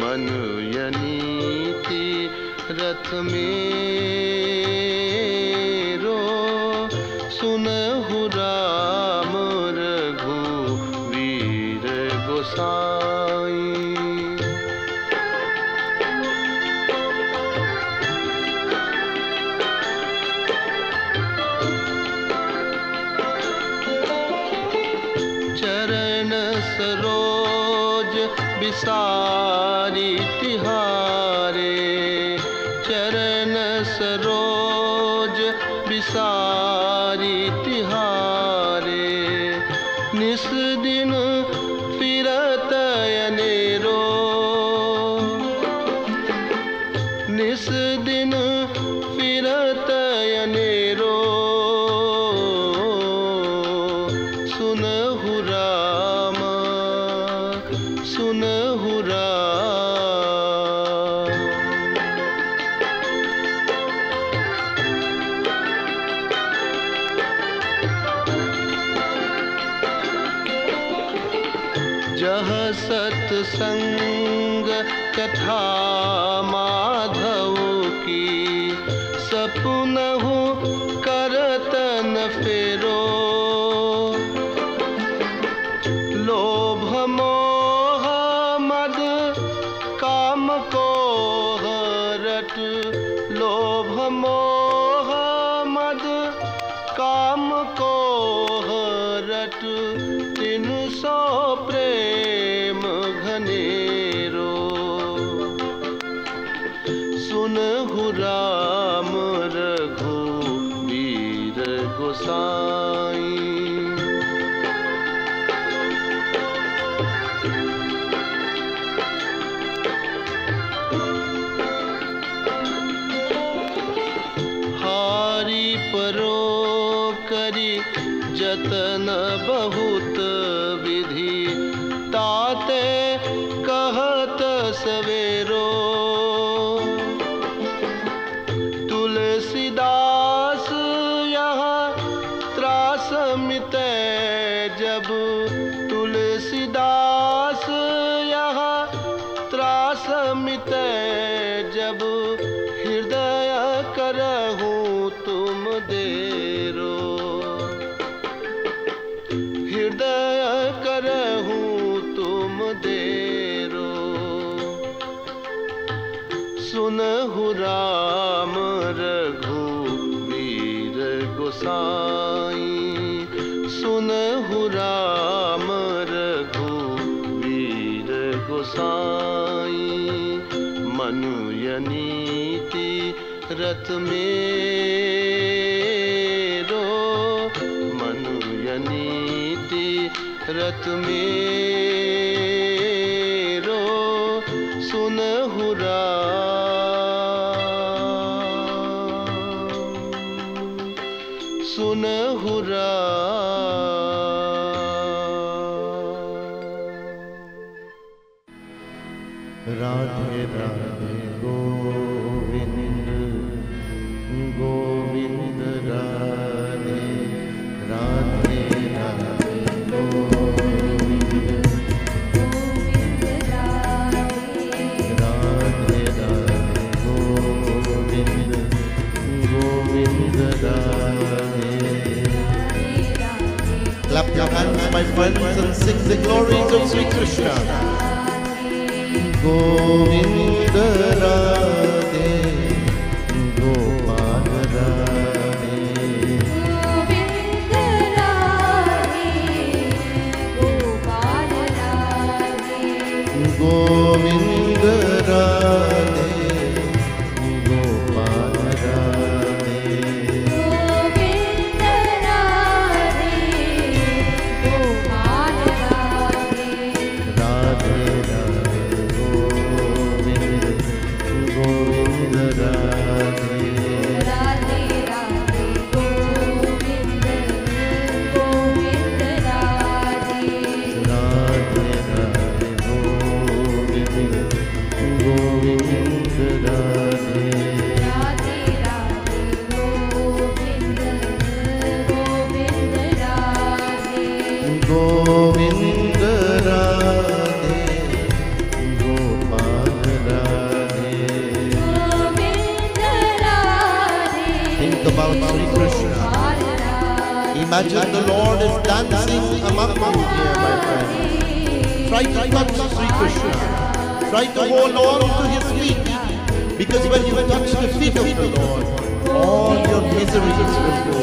मनु यनीति रथ मेरो सुनहु राम रघुवीर गोसाई। चरण सरोज बिसारी तिहारे, चरण सरोज बिसारी तिहारे, निस दिन फिरत अनेरो, निस दिन फिरत अनेरो, सुनहु राम सुनहु राम। जह सत्संग कथा माधव की, सपुनहु करतन फेरो, लोभ मोह मद काम को रट, लोभ मोह मद काम को रट, 300 प्रेम घनेरो, सुनहु राम रघुवीर गोसाई। परो करी जतन बहुत विधि, ताते कहत सवेरो, तुलसीदास यहाँ त्रास मिटै जब, तुलसीदास यहाँ त्रास मिटै जब, हृदय करहूँ तुम देरो, हृदय करहूँ तुम देरो, सुनहु राम रघुवीर गोसाई, सुनहु राम रघुवीर गोसाई। मनु यनीति रथ मेरो, मनु यनीति रथ मेरो, सुनहु राम सुनहु Ram. Radhe Radhe Govind Govind Radhe, Radhe Radhe Govind Govind Radhe, Radhe Radhe Govind Govind Radhe. Clap your hands, my friends, and sing the glories of Sri Krishna. Govind Radhe Gopal Radhe, Govind Radhe Gopal Radhe, Govind Radhe Gopal Radhe, Govind Radhe Gopal Radhe, Radhe Radhe Govind Govind Radhe, Radhe Radhe Govind Govind Radhe, Radhe Radhe Govind Imagine the Lord is dancing among you here, my friend. Try to touch Sri Krishna. Try to hold on to his feet. Because when you touch the feet of the Lord, all your miseries will go.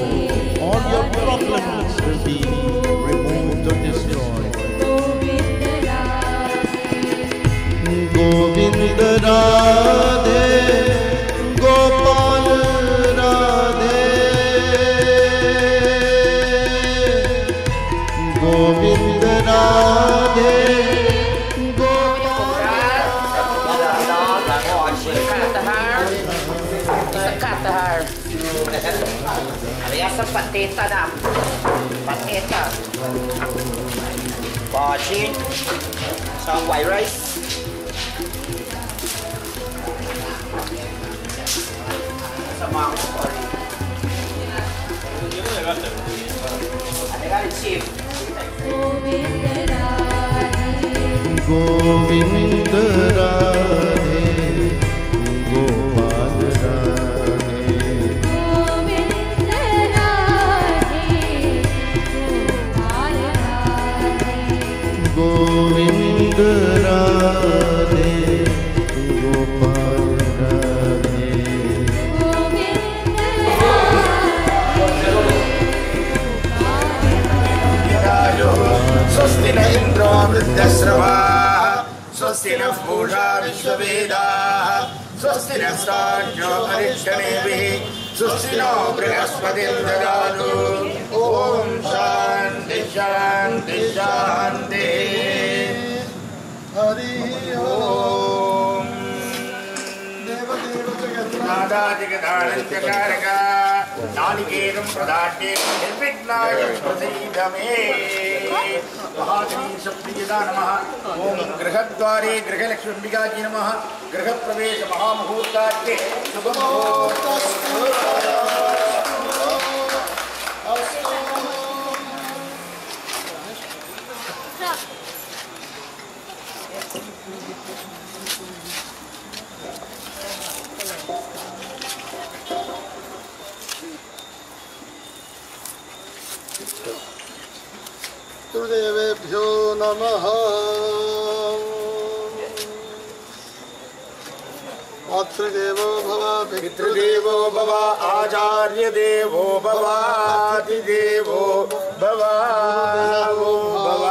All your problems will be removed or destroyed. Govinda Radhe, Gopal Radhe, Govinda Radhe, Gopal Biasa pateta dah. Pateta. Bacin. Some white rice. Sama. Ada kan chip. Govinda Radhe, Gopal Radhe, Govinda Radhe, Gopal Radhe. Swasti na Indra Vruddhasravaah, Swasti na Pooja Vishwavedaah, Swasti na Sajna Parishtaneभिः, Swasti no Brihaspatiं Dadatu. Om Shanti Shanti Shanti. Hari Om. Nadajigadhananchakaraka, Nalikeram Pradhatyem Nirvighnaయ Prasidhame. Mahadini Priyada Namaha. Om Grihadware Grihalakshmambikaji Namaha. Grihapravesha Mahamuhurtarthe Shubhamuhurtastu. Deveभ्यो नमः। मातृदेवो भव, पितृदेवो भव, आचार्य देवो भव, आदिदेवो भव, भव।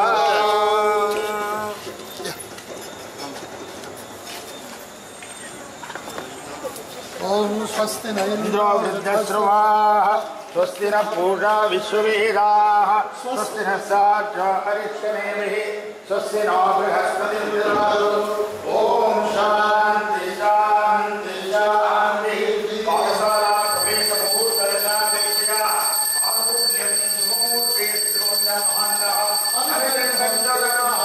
ओम स्वस्ति न इंद्रो वृद्धश्रवाः, स्वस्ति न पूजा विश्ववेदाः, स्वस्ति न साक्षा अरिष्टनेमिः, स्वस्ति न बृहस्पतिं ददातु। ओम शांति शांति शांति। पाकशाला प्रवेश मुहूर्तरसापेक्षया आहुर्यं सुमुहूर्ते श्रोण्यमहान्तः अनिलं सञ्जगतः।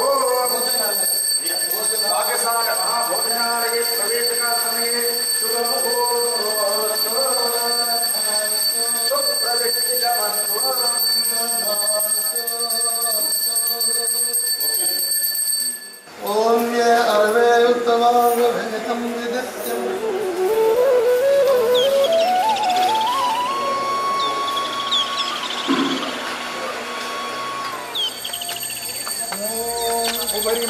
ओम पाकशाला महाभोजनालये प्रवेशकासमये शुभमुहूर्तोऽस्तु। ओम ये अर्वे उत्तमांग भेदं विदस्यम्। ओम उपरि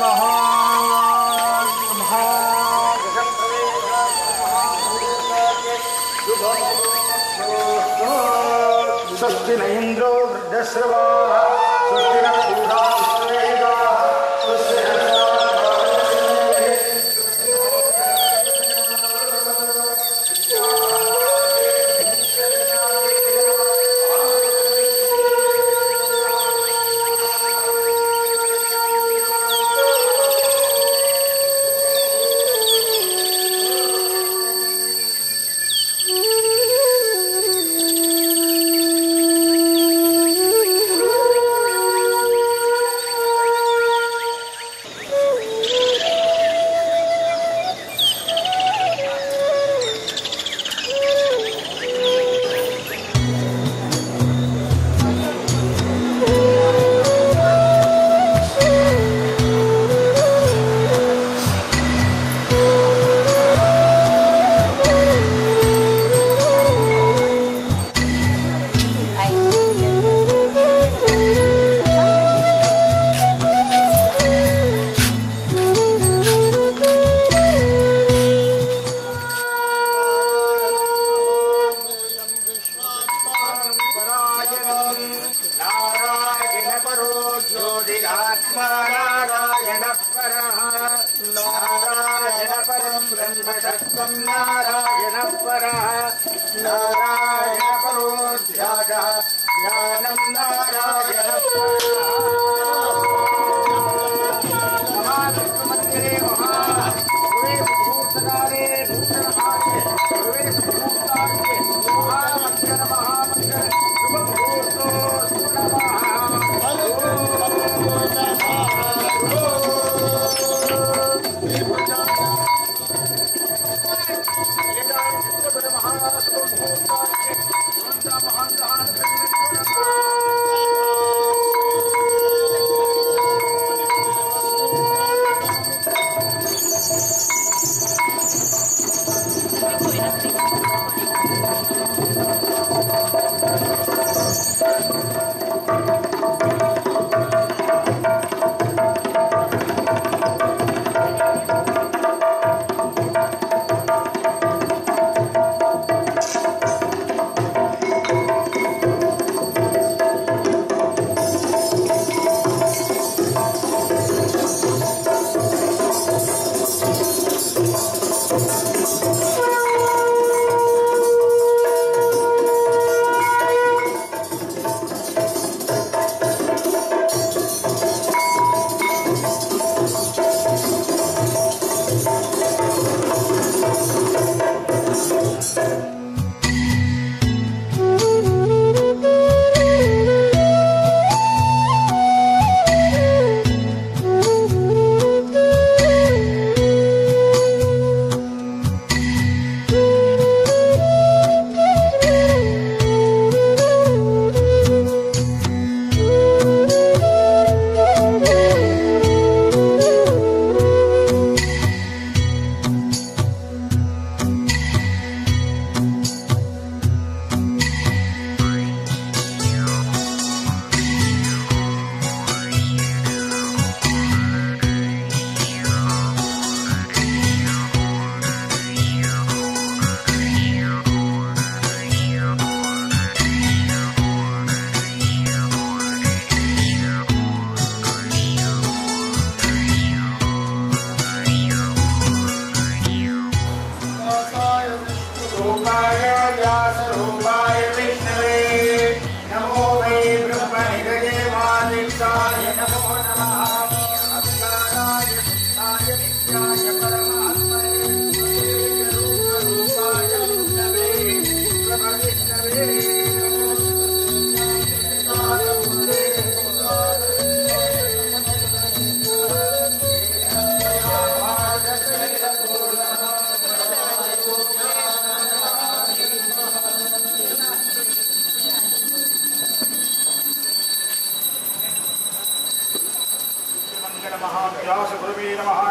स्वस्ति न इंद्रो वृद्धश्रवाः, स्वस्ति न पूजा विश्ववेदाः, स्वस्ति न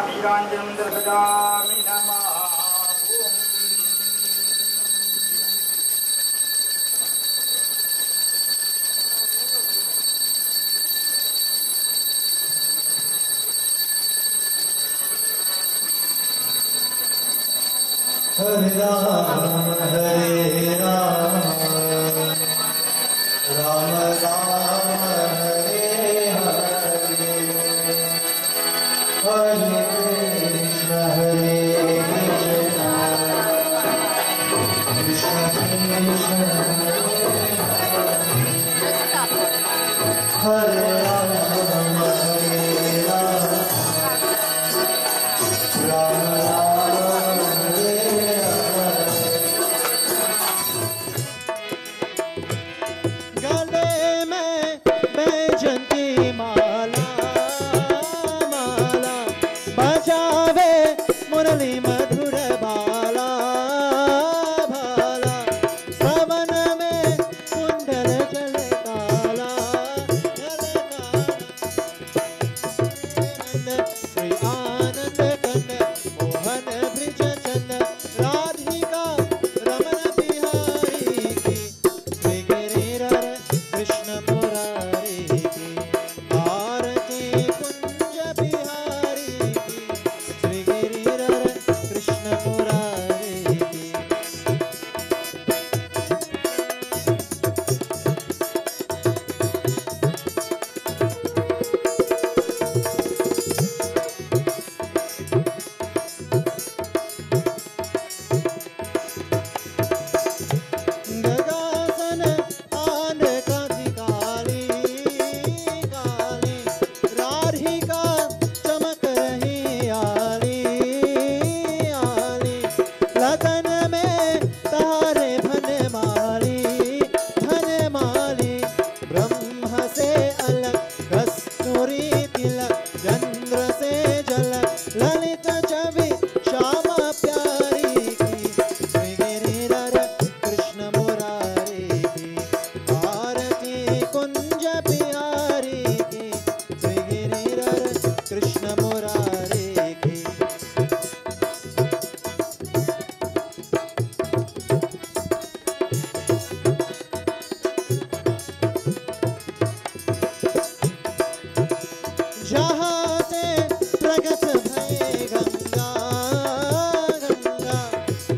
नीराञ्जनं दर्शयामि नमः। Hare Rama, Hare Rama, Rama Rama, Hare Hare, Hare Krishna, Krishna Krishna, Hare Rama, Hare Rama, Rama Rama, गले में बैजंती माला माला बजावे मुरली मधुर बाला भाला श्रवण में कुंडल जल काला श्री आनंद कंद मोहन ब्रिज चंद राधिका रमन बिहारी की कृष्ण मुरारी की आरती कुंज बिहारी की श्री गिरिधर कृष्ण मुरारी की गगासन आन कांति काली काली राधिका चमक रही आली आली लगन में तारे भनमाली भनमाली ब्रह्म से अलग कस्तूरी तिलक चंद्र से झलक ललित छवि श्यामा प्यारी की श्री गिरिधर कृष्ण मुरारी की आरती कुंज बिहारी की श्री गिरिधर कृष्ण मुरारी की जहाँ से प्रगट भय गंगा गंगा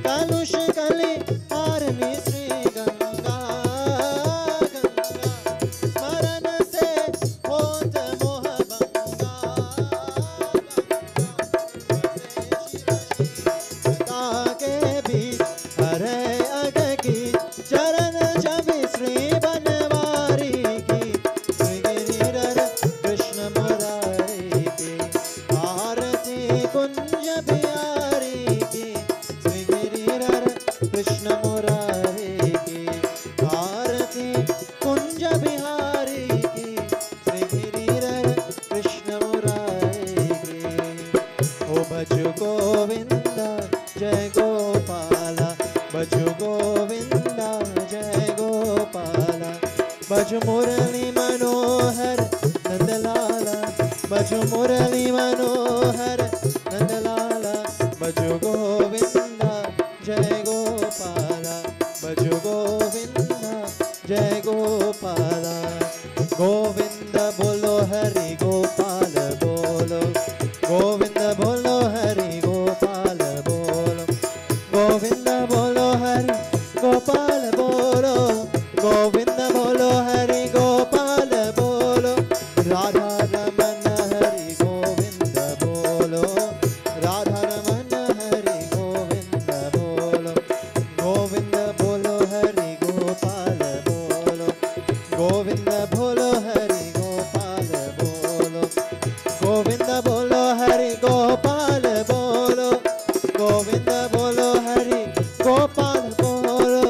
कलुष कली हारनी श्री गंगा गंगा स्मरण से होत मोह भंगा गंगा के बीच हरे अग की चरण छवि श्री बनवारी की श्री गिरिधर कृष्ण मुरारी की आरती कुंज बिहारी की श्री गिरिधर कृष्ण मुरारी की आरती कुंज बिहारी की श्री गिरिधर कृष्ण मुरारी की ओ भज गोविंद जय गोपाला भज गोविंद जय गोपाला भज मुरली मनोहर नंदलाला भज मुरली मनोहर नंदलाला भज गोविंद जय गोपाला भज गोविंद जय गोपाला गोविंद बोलो हरि गोपाल बोलो गोविंद बोलो हरि गोपाल बोलो गोविंद बोलो हरि गोपाल बोलो गोविंद बोलो हरि गोपाल बोलो राधा रमन हरि गोविंद बोलो राधा रमन हरि गोविंद बोलो गोविंद बोलो हरि गोपाल बोलो गोविंद बोलो हरि गोपाल बोलो गोविंद बोलो हरि गोपाल बोलो गोविंद बोलो हरि गोपाल बोलो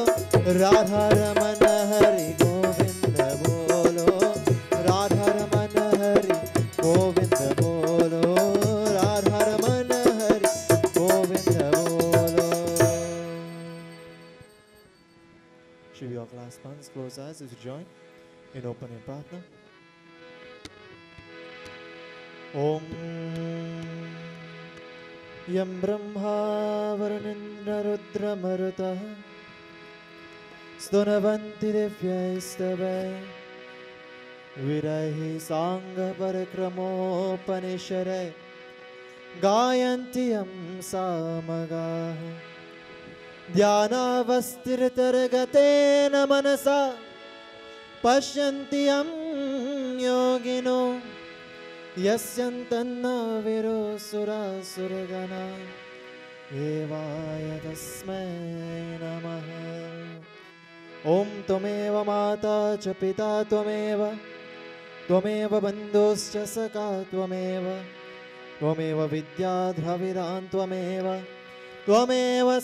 राधा रमन हरि गोविंद बोलो राधा रमन हरि गोविंद बोलो राधा रमन हरि गोविंद बोलो. Should we all clasp hands, close eyes as we join in opening Pratna? Om यं ब्रह्मा वरुणेन्द्ररुद्रमरुतः स्तुवन्ति दिव्यैस्तवैः वीरैः साङ्गपरक्रमोपनिषदैः गायन्ति यं सामगाः ध्यानावस्थिरतरगतेन मनसा पश्यन्ति यं योगिनो यस्यन्तन्न विरोऽसुरासुरगणा देवाय तस्मै नमः। ॐ त्वमेव माता च पिता त्वमेव बन्धुश्च सखा त्वमेव विद्याद्रविदां त्वमेव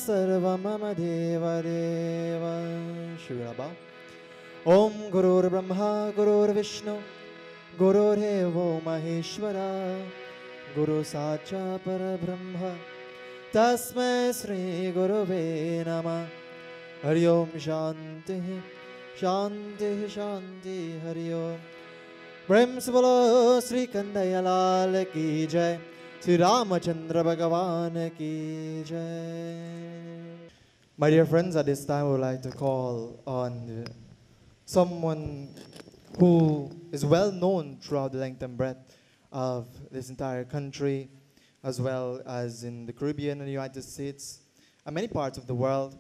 सर्वं मम देवदेव। शिवबाबा। ॐ गुरुर्ब्रह्मा गुरुर्विष्णु गुरुर्देवो महेश्वरा गुरु साक्षात् परब्रह्म तस्मै श्री गुरुवे नमः। हरि ओम शांतिः शांतिः शांतिः हरि ओम। प्रेम से बोलो श्री कन्हैया लाल की जय, श्री रामचंद्र भगवान की जय। My dear friends, at this time I would like to call on someone who is well known throughout the length and breadth of this entire country, as well as in the Caribbean and the United States and many parts of the world.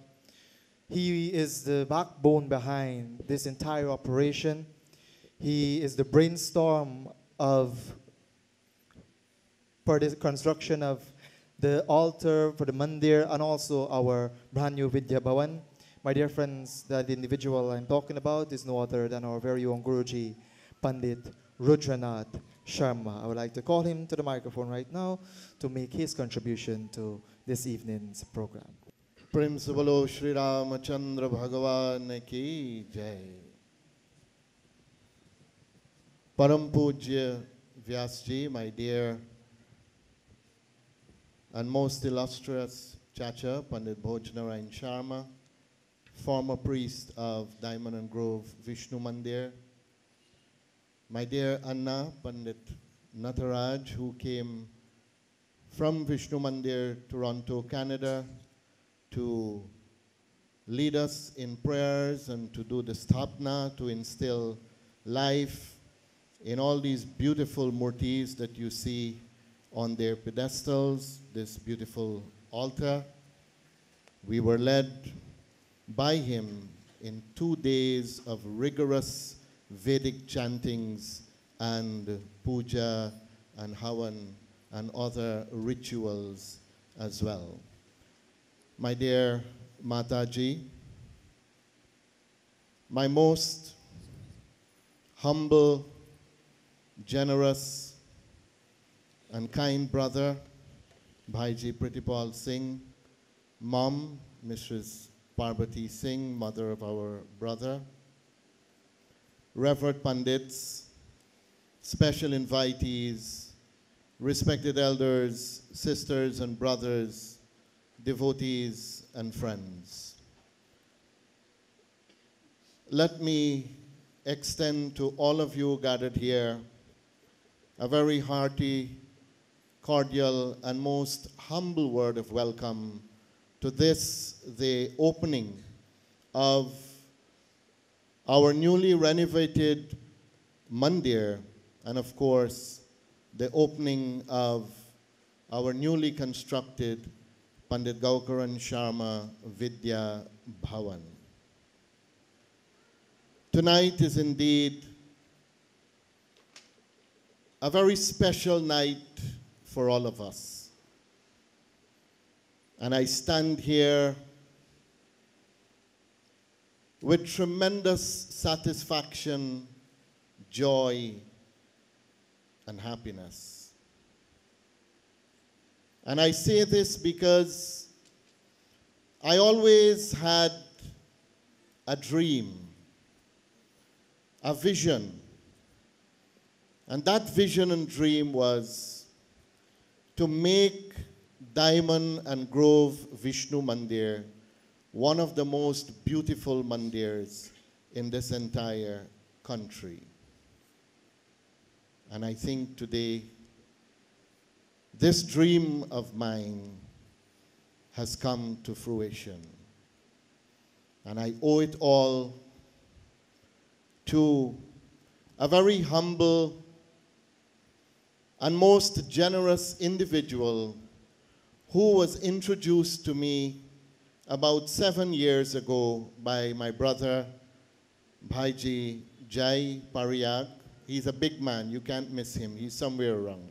He is the backbone behind this entire operation. He is the brainstorm for the construction of the altar for the Mandir and also our brand new Vidya Bhavan. My dear friends, the individual I'm talking about is no other than our very own Guruji, Pandit Rudra Sharma. I would like to call him to the microphone right now to make his contribution to this evening's program. प्रेम से बोलो श्री रामचंद्र भगवान की जय। Param Pujya Vyasji, my dear and most illustrious Chacha, Pandit Bhojnarayan Sharma, former priest of Diamond and Grove Vishnu Mandir, my dear Anna, Pandit Nataraj, who came from Vishnu Mandir, Toronto, Canada, to lead us in prayers and to do the sthapna, to instill life in all these beautiful murtis that you see on their pedestals, this beautiful altar. We were led by him in 2 days of rigorous Vedic chantings and puja and havan and other rituals as well. My dear Mataji, my most humble, generous and kind brother, Bhaiji Pritipal Singh, Mom, Mrs. Parvati Singh, mother of our brother, Reverend Pandits, special invitees, respected elders, sisters and brothers, devotees and friends. Let me extend to all of you gathered here a very hearty, cordial, and most humble word of welcome to this, the opening of our newly renovated Mandir, and of course, the opening of our newly constructed Pandit Gaukaran Sharma Vidya Bhavan. Tonight is indeed a very special night for all of us. And I stand here with tremendous satisfaction, joy, and happiness. And I say this because I always had a dream, a vision. And that vision and dream was to make Diamond and Grove Vishnu Mandir one of the most beautiful mandirs in this entire country. And I think today this dream of mine has come to fruition. And I owe it all to a very humble and most generous individual who was introduced to me about 7 years ago by my brother, Bhaiji Jai Pariag. He's a big man, you can't miss him, he's somewhere around.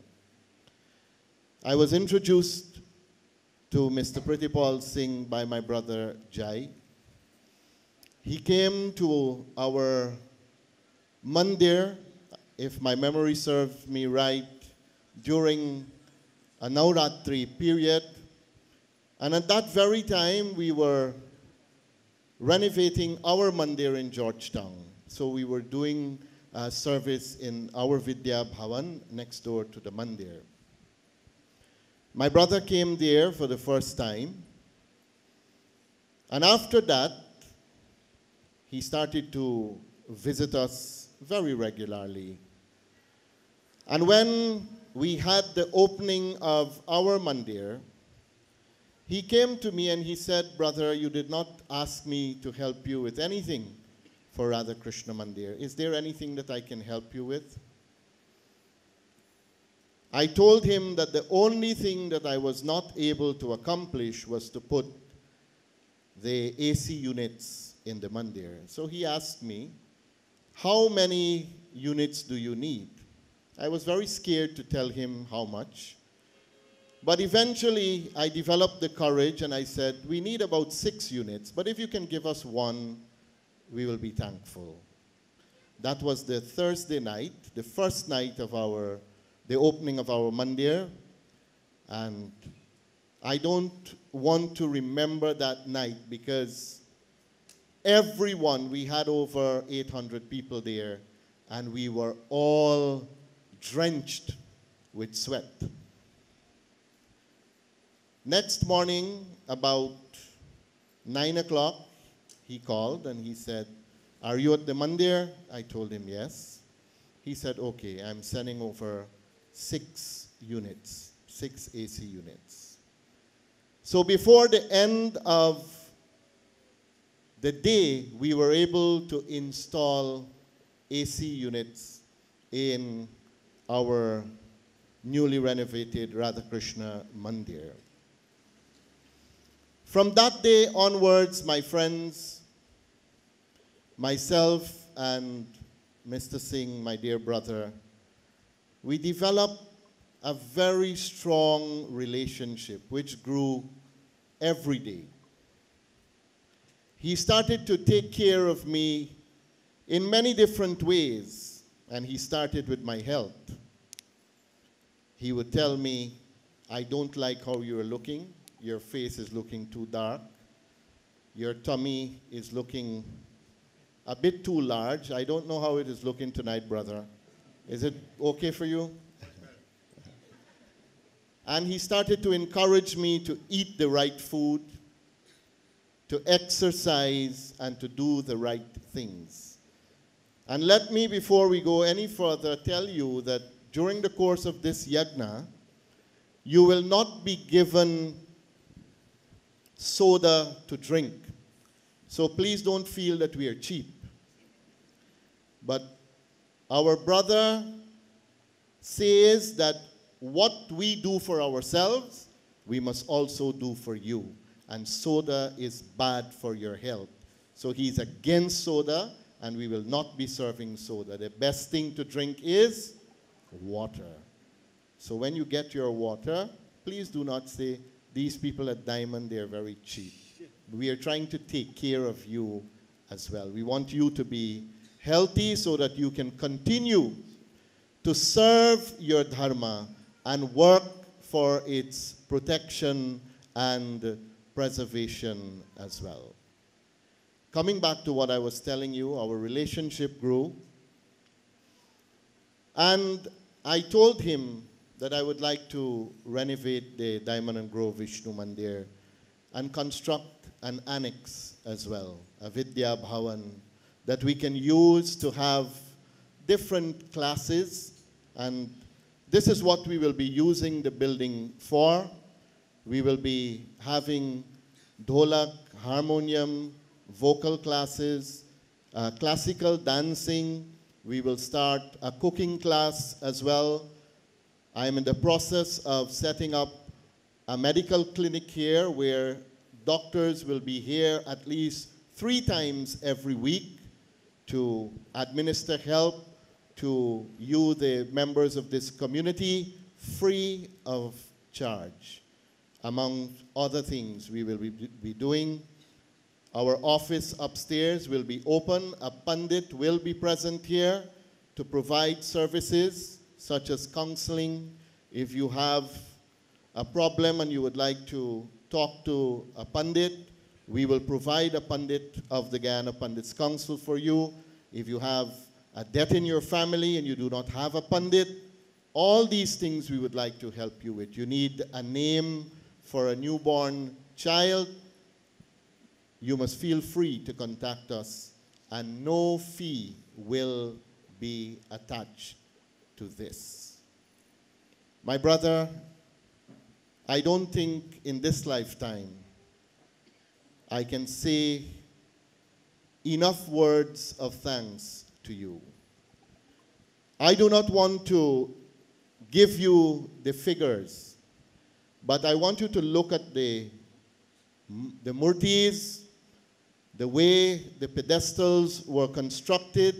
I was introduced to Mr. Pritipal Singh by my brother Jai. He came to our Mandir, if my memory serves me right, during a Navratri period. And at that very time, we were renovating our Mandir in Georgetown. So we were doing a service in our Vidya Bhavan next door to the Mandir. My brother came there for the first time. And after that, he started to visit us very regularly. And when we had the opening of our Mandir, he came to me and he said, "Brother, you did not ask me to help you with anything for Radha Krishna Mandir. Is there anything that I can help you with?" I told him that the only thing that I was not able to accomplish was to put the AC units in the Mandir. So he asked me, "How many units do you need?" I was very scared to tell him how much. But eventually, I developed the courage and I said, "We need about 6 units, but if you can give us 1, we will be thankful." That was the Thursday night, the first night of the opening of our Mandir. And I don't want to remember that night because everyone, we had over 800 people there, and we were all drenched with sweat. Next morning, about 9 o'clock, he called and he said, "Are you at the Mandir?" I told him yes. He said, "Okay, I'm sending over 6 units, 6 AC units." So before the end of the day, we were able to install AC units in our newly renovated Radhakrishna Mandir. From that day onwards, my friends, myself and Mr. Singh, my dear brother, we developed a very strong relationship which grew every day. He started to take care of me in many different ways, and he started with my health. He would tell me, "I don't like how you're looking. Your face is looking too dark. Your tummy is looking a bit too large. I don't know how it is looking tonight, brother. Is it okay for you?" And he started to encourage me to eat the right food, to exercise, and to do the right things. And let me, before we go any further, tell you that during the course of this yajna, you will not be given soda to drink. So please don't feel that we are cheap. But our brother says that what we do for ourselves, we must also do for you. And soda is bad for your health. So he's against soda, and we will not be serving soda. The best thing to drink is water. So when you get your water, please do not say, "These people at Diamond, they're very cheap." We are trying to take care of you as well. We want you to be healthy so that you can continue to serve your dharma and work for its protection and preservation as well. Coming back to what I was telling you, our relationship grew. And I told him that I would like to renovate the Diamond and Grove Vishnu Mandir and construct an annex as well, a Vidya Bhavan, that we can use to have different classes and this is what we will be using the building for. We will be having dholak, harmonium, vocal classes, classical dancing. We will start a cooking class as well. I am in the process of setting up a medical clinic here where doctors will be here at least 3 times every week to administer help to you, the members of this community, free of charge. Among other things we will be doing, our office upstairs will be open. A Pandit will be present here to provide services such as counseling. If you have a problem and you would like to talk to a Pandit, we will provide a Pandit of the Guyana Pandits Council for you. If you have a death in your family and you do not have a Pandit, all these things we would like to help you with. You need a name for a newborn child, you must feel free to contact us, and no fee will be attached to this. My brother, I don't think in this lifetime I can say enough words of thanks to you. I do not want to give you the figures, but I want you to look at the murtis, the way the pedestals were constructed.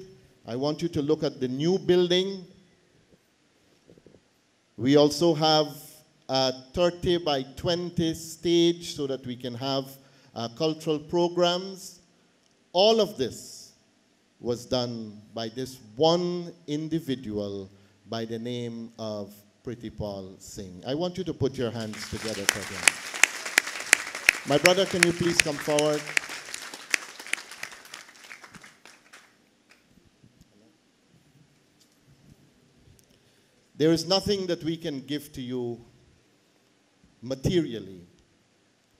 I want you to look at the new building. We also have a 30 by 20 stage so that we can have cultural programs. All of this was done by this one individual by the name of Pretty Paul Singh. I want you to put your hands together for him. My brother, can you please come forward? There is nothing that we can give to you materially,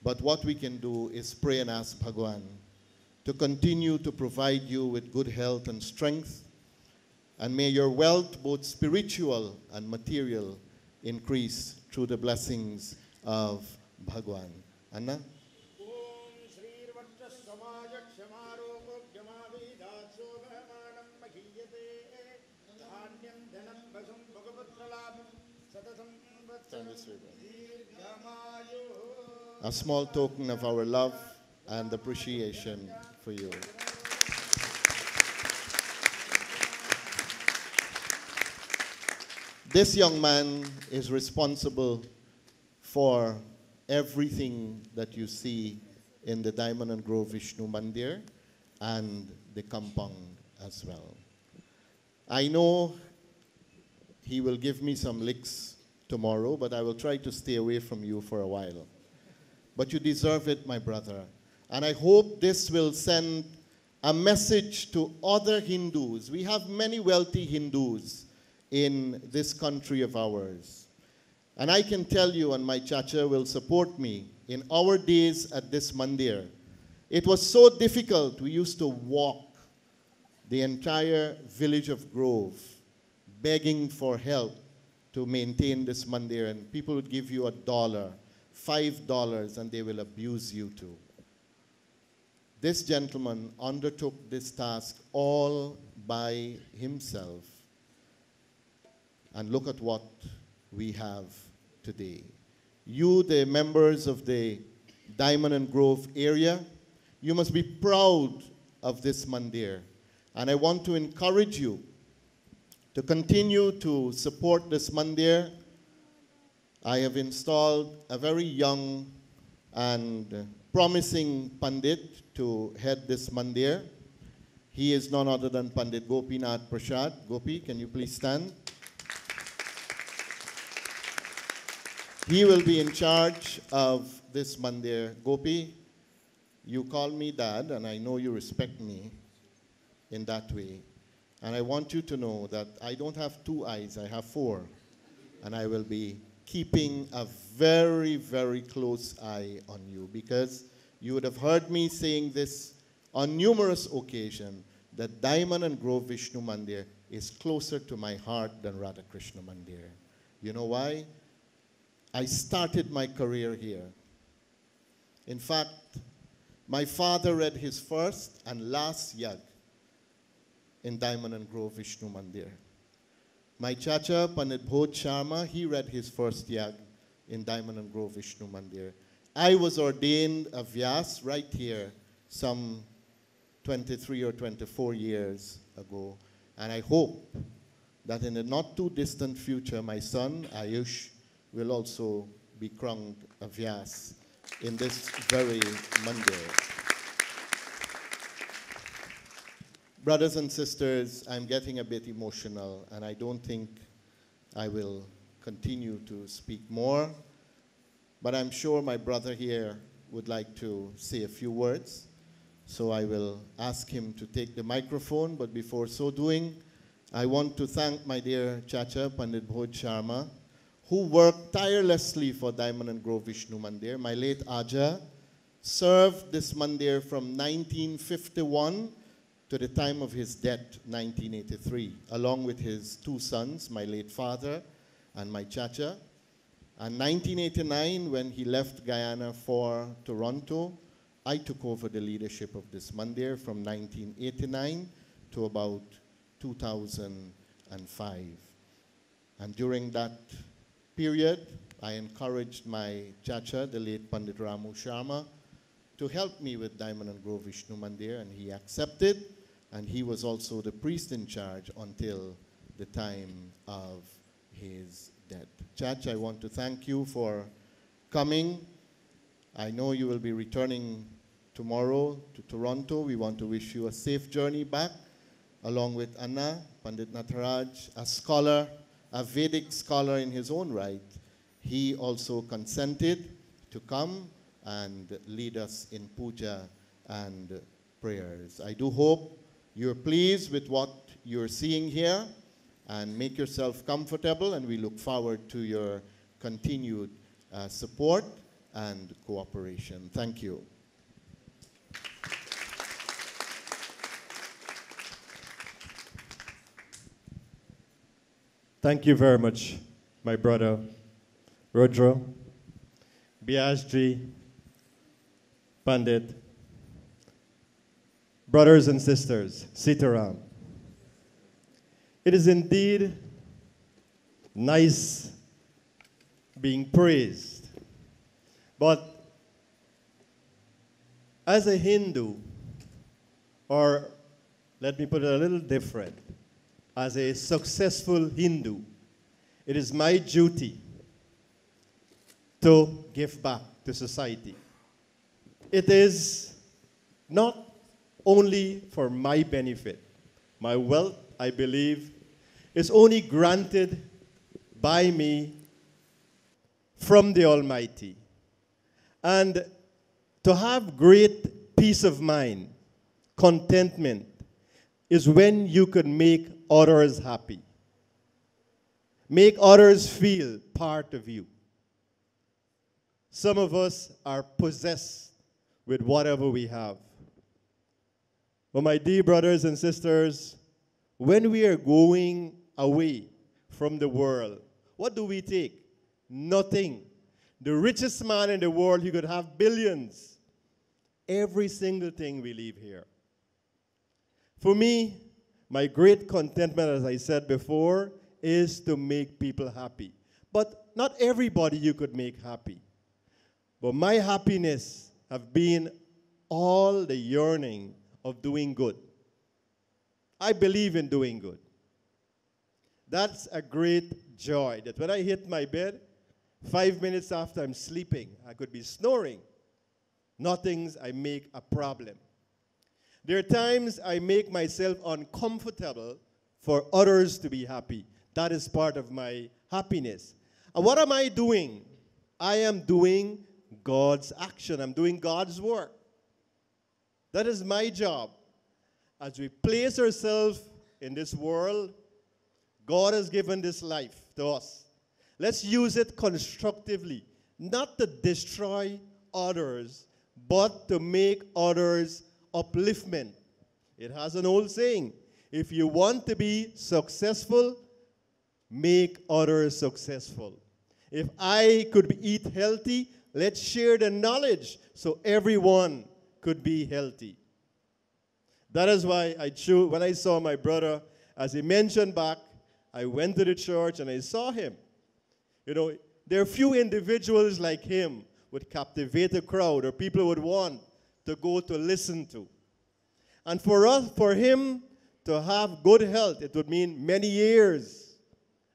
but what we can do is pray and ask Bhagwan to continue to provide you with good health and strength, and may your wealth, both spiritual and material, increase through the blessings of Bhagwan. Anna? A small token of our love and appreciation for you. This young man is responsible for everything that you see in the Diamond and Grove Vishnu Mandir and the compound as well. I know he will give me some licks tomorrow, but I will try to stay away from you for a while. But you deserve it, my brother. And I hope this will send a message to other Hindus. We have many wealthy Hindus in this country of ours. And I can tell you, and my chacha will support me, in our days at this mandir, it was so difficult. We used to walk the entire village of Grove begging for help to maintain this mandir, and people would give you $1, $5, and they will abuse you too. This gentleman undertook this task all by himself. And look at what we have today. You, the members of the Diamond and Grove area, you must be proud of this mandir. And I want to encourage you to continue to support this mandir. I have installed a very young and promising Pandit to head this mandir. He is none other than Pandit Gopinath Prasad. Gopi, can you please stand? He will be in charge of this mandir. Gopi, you call me dad, and I know you respect me in that way. And I want you to know that I don't have 2 eyes, I have 4. And I will be keeping a very, very close eye on you, because you would have heard me saying this on numerous occasions, that Diamond and Grove Vishnu Mandir is closer to my heart than Radha Krishna Mandir. You know why? I started my career here. In fact, my father read his first and last yag in Diamond and Grove Vishnu Mandir. My chacha, Pandit Sharma, he read his first yag in Diamond and Grove Vishnu Mandir. I was ordained a Vyas right here some 23 or 24 years ago. And I hope that in the not too distant future, my son, Ayush, will also be crowned a Vyas in this very Mandir. Brothers and sisters, I'm getting a bit emotional, and I don't think I will continue to speak more, but I'm sure my brother here would like to say a few words, so I will ask him to take the microphone. But before so doing, I want to thank my dear Chacha, Pandit Sharma, who worked tirelessly for Diamond and Grove Vishnu Mandir. My late Aja served this Mandir from 1951 to the time of his death, 1983, along with his two sons, my late father and my Chacha. And 1989, when he left Guyana for Toronto, I took over the leadership of this Mandir from 1989 to about 2005. And during that period, I encouraged my Chacha, the late Pandit Sharma, to help me with Diamond and Grove Vishnu Mandir, and he accepted, and he was also the priest in charge until the time of his death. Chach, I want to thank you for coming. I know you will be returning tomorrow to Toronto. We want to wish you a safe journey back, along with Anna, Pandit Nataraj, a scholar, a Vedic scholar in his own right. He also consented to come and lead us in puja and prayers. I do hope you're pleased with what you're seeing here, and make yourself comfortable, and we look forward to your continued support and cooperation. Thank you. Thank you very much, my brother Rudra, Biasji, Pandit, brothers and sisters, Sitaram. It is indeed nice being praised, but as a Hindu, or let me put it a little different, as a successful Hindu, it is my duty to give back to society. It is not only for my benefit. My wealth, I believe, is only granted by me from the Almighty. And to have great peace of mind, contentment, is when you can make others happy. Make others feel part of you. Some of us are possessed with whatever we have. But my dear brothers and sisters, when we are going away from the world, what do we take? Nothing. The richest man in the world, he could have billions. Every single thing we leave here. For me, my great contentment, as I said before, is to make people happy. But not everybody you could make happy. But my happiness have been all the yearning of doing good. I believe in doing good. That's a great joy, that when I hit my bed, 5 minutes after I'm sleeping, I could be snoring. Nothing's I make a problem. There are times I make myself uncomfortable for others to be happy. That is part of my happiness. And what am I doing? I am doing God's action. I'm doing God's work. That is my job. As we place ourselves in this world, God has given this life to us. Let's use it constructively, not to destroy others, but to make others upliftment. It has an old saying, if you want to be successful, make others successful. If I could eat healthy, let's share the knowledge so everyone could be healthy. That is why when I saw my brother, as he mentioned back, I went to the church and I saw him. You know, there are few individuals like him would captivate a crowd or people would want to go to listen to. And for him to have good health, it would mean many years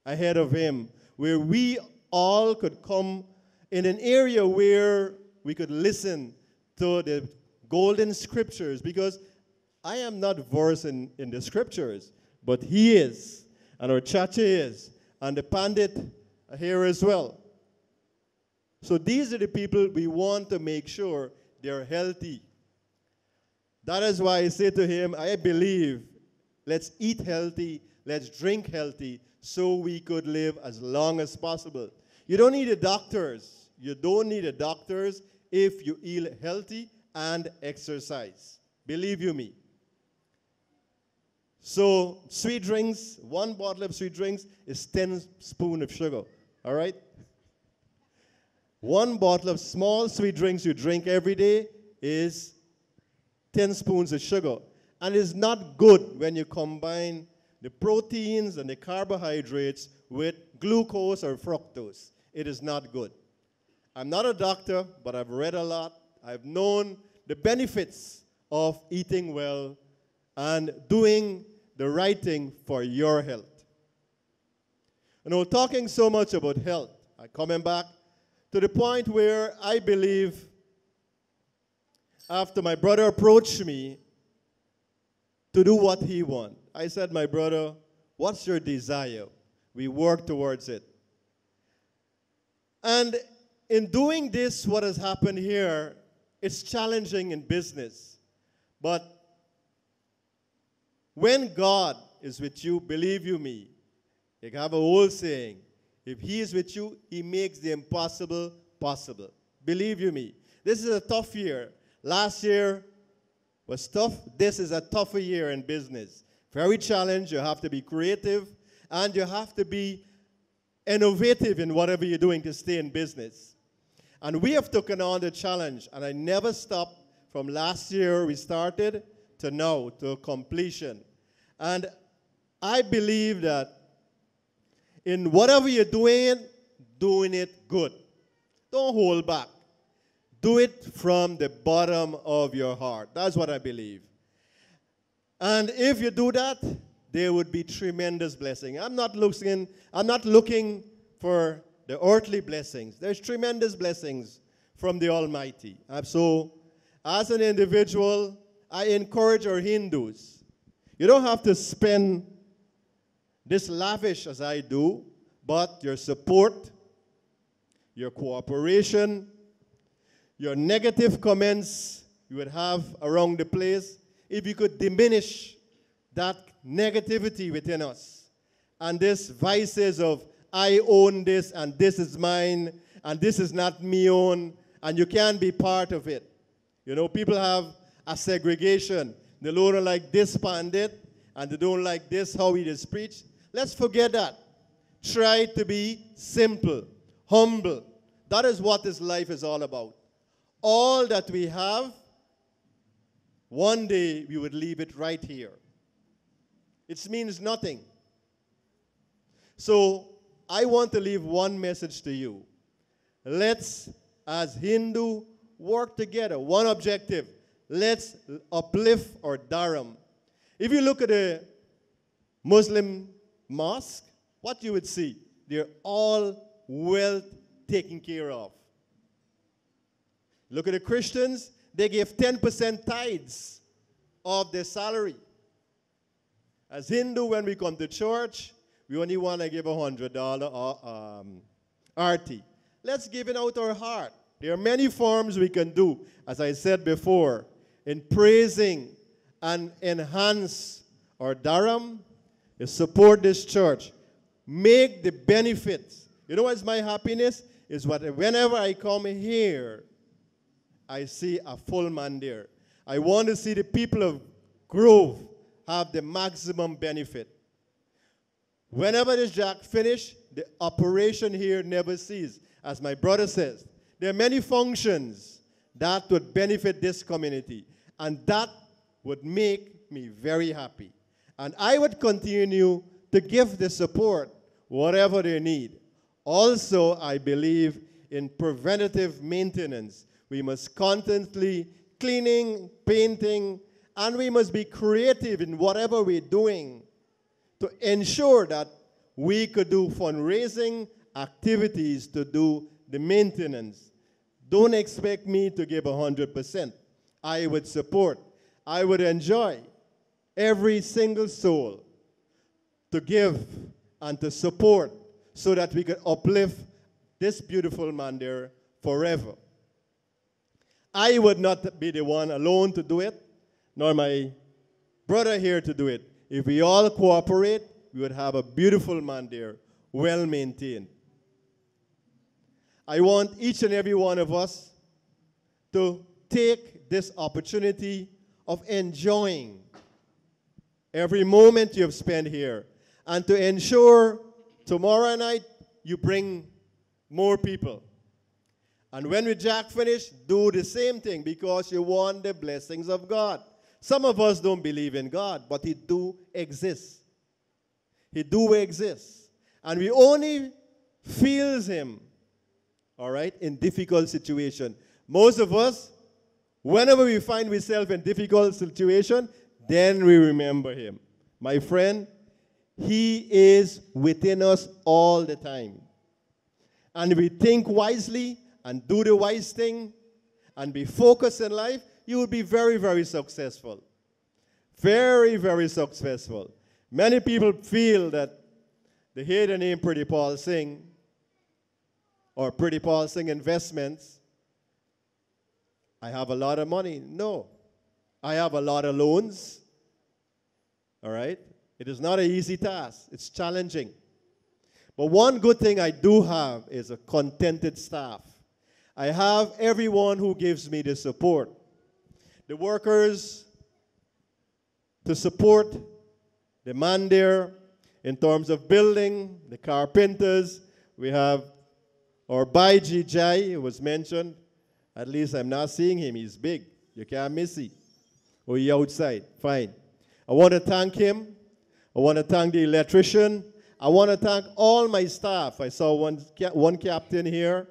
ahead of him, where we all could come in an area where we could listen to the golden scriptures, because I am not versed in the scriptures, but he is, and our Chacha is, and the Pandit are here as well. So these are the people we want to make sure they're healthy. That is why I say to him, I believe, let's eat healthy, let's drink healthy, so we could live as long as possible. You don't need the doctors. You don't need the doctors if you eat healthy and exercise. Believe you me. So sweet drinks, 1 bottle of sweet drinks is 10 spoons of sugar, all right? 1 bottle of small sweet drinks you drink every day is 10 spoons of sugar. And it's not good when you combine the proteins and the carbohydrates with glucose or fructose. It is not good. I'm not a doctor, but I've read a lot. I've known the benefits of eating well and doing the right thing for your health. You know, talking so much about health, I'm coming back to the point where I believe after my brother approached me to do what he wants, I said, my brother, what's your desire? We work towards it. And in doing this, what has happened here, it's challenging in business. But when God is with you, believe you me, you have a old saying, if he is with you, he makes the impossible possible. Believe you me. This is a tough year. Last year was tough. This is a tougher year in business. Very challenged. You have to be creative, and you have to be innovative in whatever you're doing to stay in business. And we have taken on the challenge, and I never stopped from last year we started to now, to completion. And I believe that in whatever you're doing it good. Don't hold back. Do it from the bottom of your heart. That's what I believe. And if you do that, there would be tremendous blessing. I'm not looking for the earthly blessings. There's tremendous blessings from the Almighty. And so, as an individual, I encourage our Hindus. You don't have to spend this lavish as I do, but your support, your cooperation, your negative comments you would have around the place, if you could diminish that negativity within us and this vices of I own this and this is mine and this is not me own and you can't be part of it. You know, people have a segregation. They don't like this Pandit and they don't like this how he is preached. Let's forget that. Try to be simple, humble. That is what this life is all about. All that we have, one day we would leave it right here. It means nothing. So I want to leave one message to you. Let's, as Hindu, work together. One objective. Let's uplift our dharam. If you look at a Muslim mosque, what you would see, they're all well taken care of. Look at the Christians, they give 10% tithes of their salary. As Hindu, when we come to church, we only want to give $100 arti. Let's give it out our heart. There are many forms we can do, as I said before, in praising and enhance our dharam, support this church. Make the benefits. You know what's my happiness? Is what whenever I come here, I see a full Mandir. I want to see the people of Grove have the maximum benefit. Whenever this jack finish, the operation here never ceases. As my brother says, there are many functions that would benefit this community, and that would make me very happy. And I would continue to give the support, whatever they need. Also, I believe in preventative maintenance. We must constantly cleaning, painting, and we must be creative in whatever we're doing to ensure that we could do fundraising activities to do the maintenance. Don't expect me to give 100%. I would support. I would enjoy every single soul to give and to support so that we could uplift this beautiful Mandir forever. I would not be the one alone to do it, nor my brother here to do it. If we all cooperate, we would have a beautiful Mandir, well maintained. I want each and every one of us to take this opportunity of enjoying every moment you have spent here and to ensure tomorrow night you bring more people. And when we jack finish, do the same thing because you want the blessings of God. Some of us don't believe in God, but He do exist. He do exist. And we only feels Him, all right, in difficult situation. Most of us, whenever we find ourselves in difficult situation, then we remember Him. My friend, He is within us all the time. And if we think wisely and do the wise thing and be focused in life, you will be very, very successful. Very, very successful. Many people feel that they hear the name Pretty Paul Singh or Pretty Paul Singh Investments. I have a lot of money. No. I have a lot of loans. All right? It is not an easy task. It's challenging. But one good thing I do have is a contented staff. I have everyone who gives me the support. The workers to support the Mandir in terms of building, the carpenters. We have our Baiji Jai, who was mentioned. At least I'm not seeing him. He's big. You can't miss him. Oh, he's outside. Fine. I want to thank him. I want to thank the electrician. I want to thank all my staff. I saw one captain here.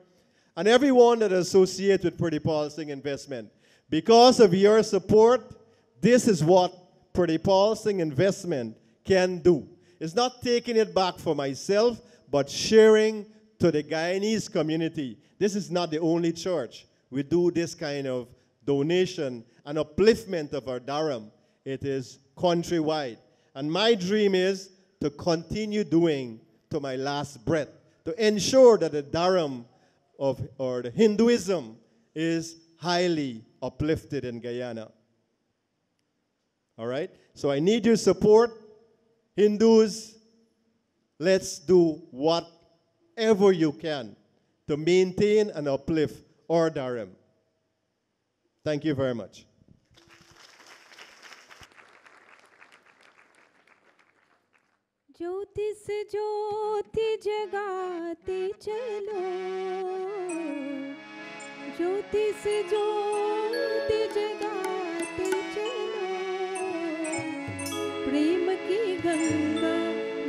And everyone that is associated with Pretty Paul Singh Investment. Because of your support, this is what Pretty Paul Singh Investment can do. It's not taking it back for myself, but sharing to the Guyanese community. This is not the only church. We do this kind of donation and upliftment of our Durham. It is countrywide. And my dream is to continue doing to my last breath, to ensure that the Durham or the Hinduism is highly uplifted in Guyana. All right? So I need your support. Hindus, let's do whatever you can to maintain and uplift our Durham. Thank you very much. ज्योति से ज्योति जगाते चलो, ज्योति से ज्योति जगाते चलो, प्रेम की गंगा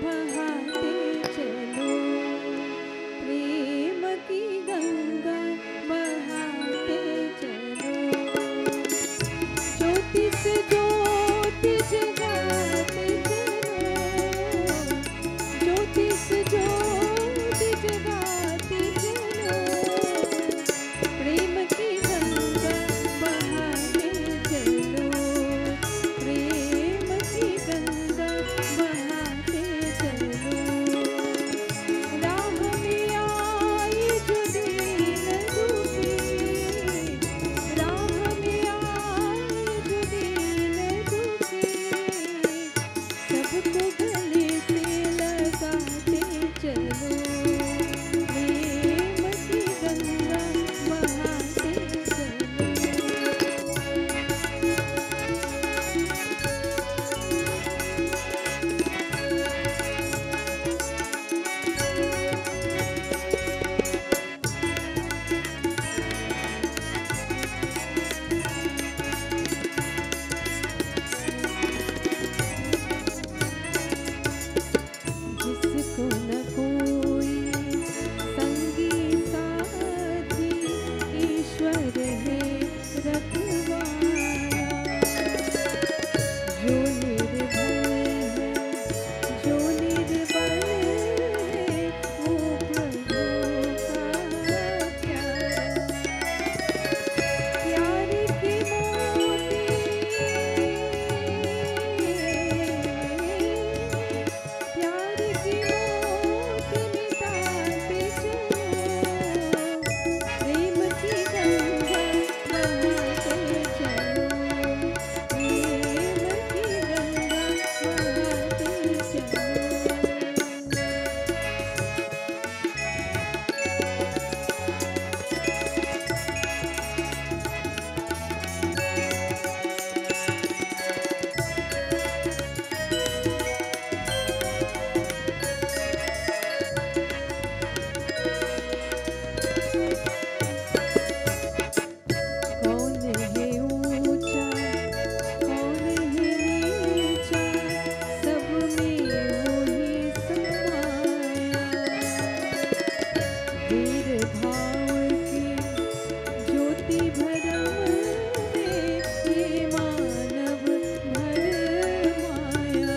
बहाते चलो, प्रेम की गंगा बहाते चलो, ज्योति से ज्योति जगाते ज्योति जगाते चलो, प्रेम की गंगा बहाते चलो, प्रेम की गंगा बहाते ईश्वर है रखवाला, जो निर्भय है, जो निर्बल है, वो प्रभु का प्यारा। प्यार की मोती, प्यार की मोती मिटाते चलो, प्रेम की गंगा बहाते चलो, प्रेम की गंगा बहाते चलो। कौन है ऊंचा, कौन है नीचा, सब में वही समाया। वीर भाव की ज्योति भरम में, ये मानव भर माया।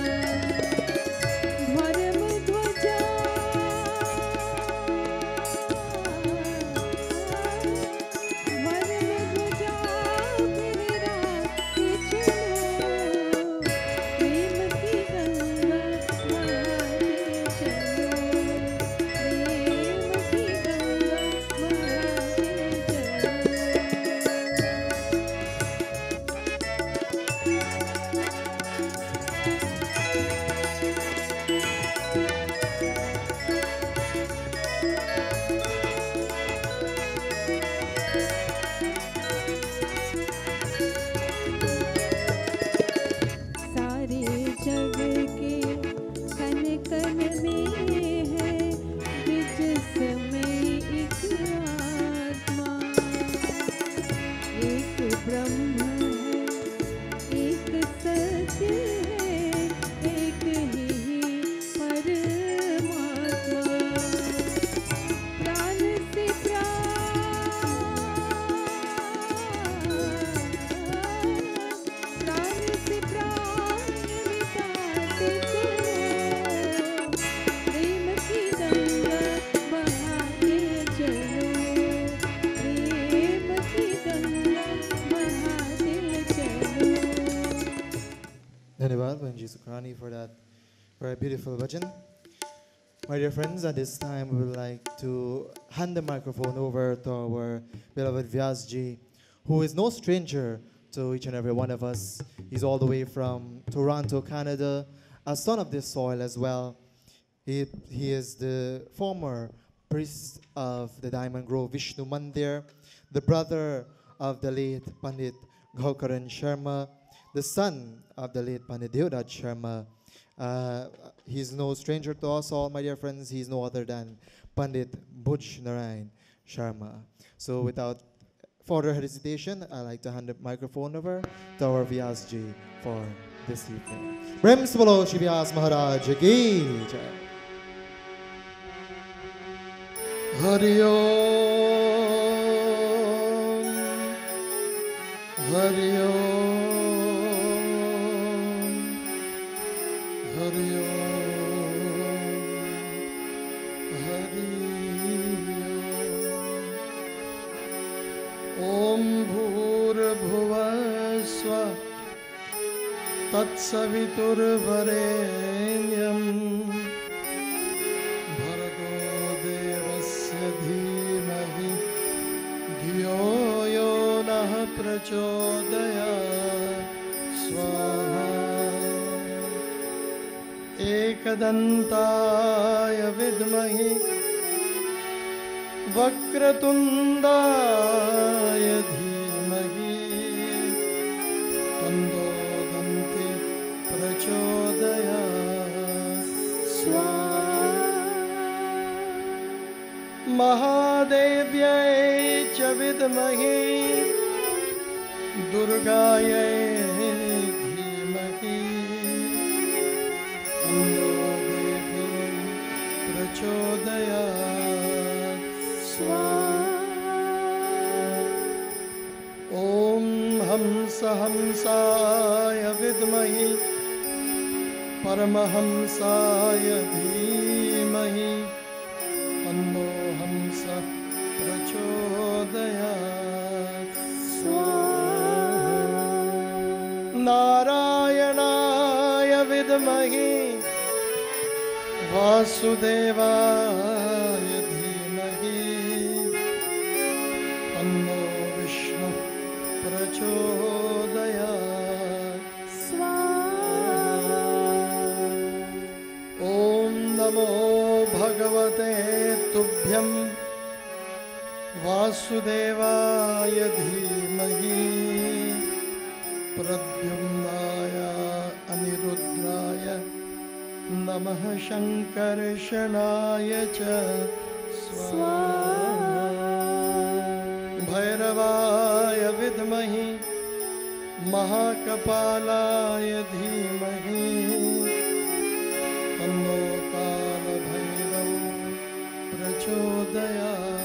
धर्म ध्वजा, धर्म ध्वजा फहराते चलो, प्रेम की गंगा बहाते चलो, प्रेम की गंगा बहाते सारे जग के कन कन में है निज समय एक आत्मा। एक ब्रह्म है, एक सत्य है, एक ही परमात्मा। प्राण से प्राण से प्राण मिटाते चलो, प्रेम की गंगा बहाते चलो, प्रेम की गंगा बहाते चलो। Dhanyavad Banji Sukrani for that very beautiful bhajan. My dear friends, at this time we would like to hand the microphone over to our beloved Vyas ji, who is no stranger to each and every one of us. He's all the way from Toronto, Canada, a son of this soil as well. He is the former priest of the Diamond Grove Vishnu Mandir, the brother of the late Pandit Gaukaran Sharma, the son of the late Pandit Deodat Sharma. He's no stranger to us all, my dear friends. He's no other than Pandit Bhuj Narayan Sharma. So without further hesitation, I'd like to hand the microphone over to our Vyas ji for this evening. Prem se bolo Shri Vyas Maharaj ki jai. Hari Om, Hari Om, Hari Om, Hari Om. Om Bhurabhuvah Swah Tatsaviturvarenyam Bhargo Devasya Dhimahi Dhiyo Yo Nah Prachodayat Swaha Ekadantaya Vidmahi Vakratundaya Dhimahi Tando Danti Prachodayat Swaha Mahadevyai cha vidmahi Durgayai dhimahi Tando Devi prachodayat Swaha हंसाय विद्महि परमहंसाय धीमहि तन्नो हंस प्रचोदयात्। नारायणाय विद्महि वासुदेवाय धीमहि तन्नो विष्णु प्रचोदयात्। ॐ नमो भगवते तुभ्यं वासुदेवाय धीमहि प्रद्युम्नाय अनिरुद्धाय नमः शङ्कर्षणाय च भैरवाय विद्महि महाकपालाय धीमहि तन्नो कालभैरव प्रचोदयात्।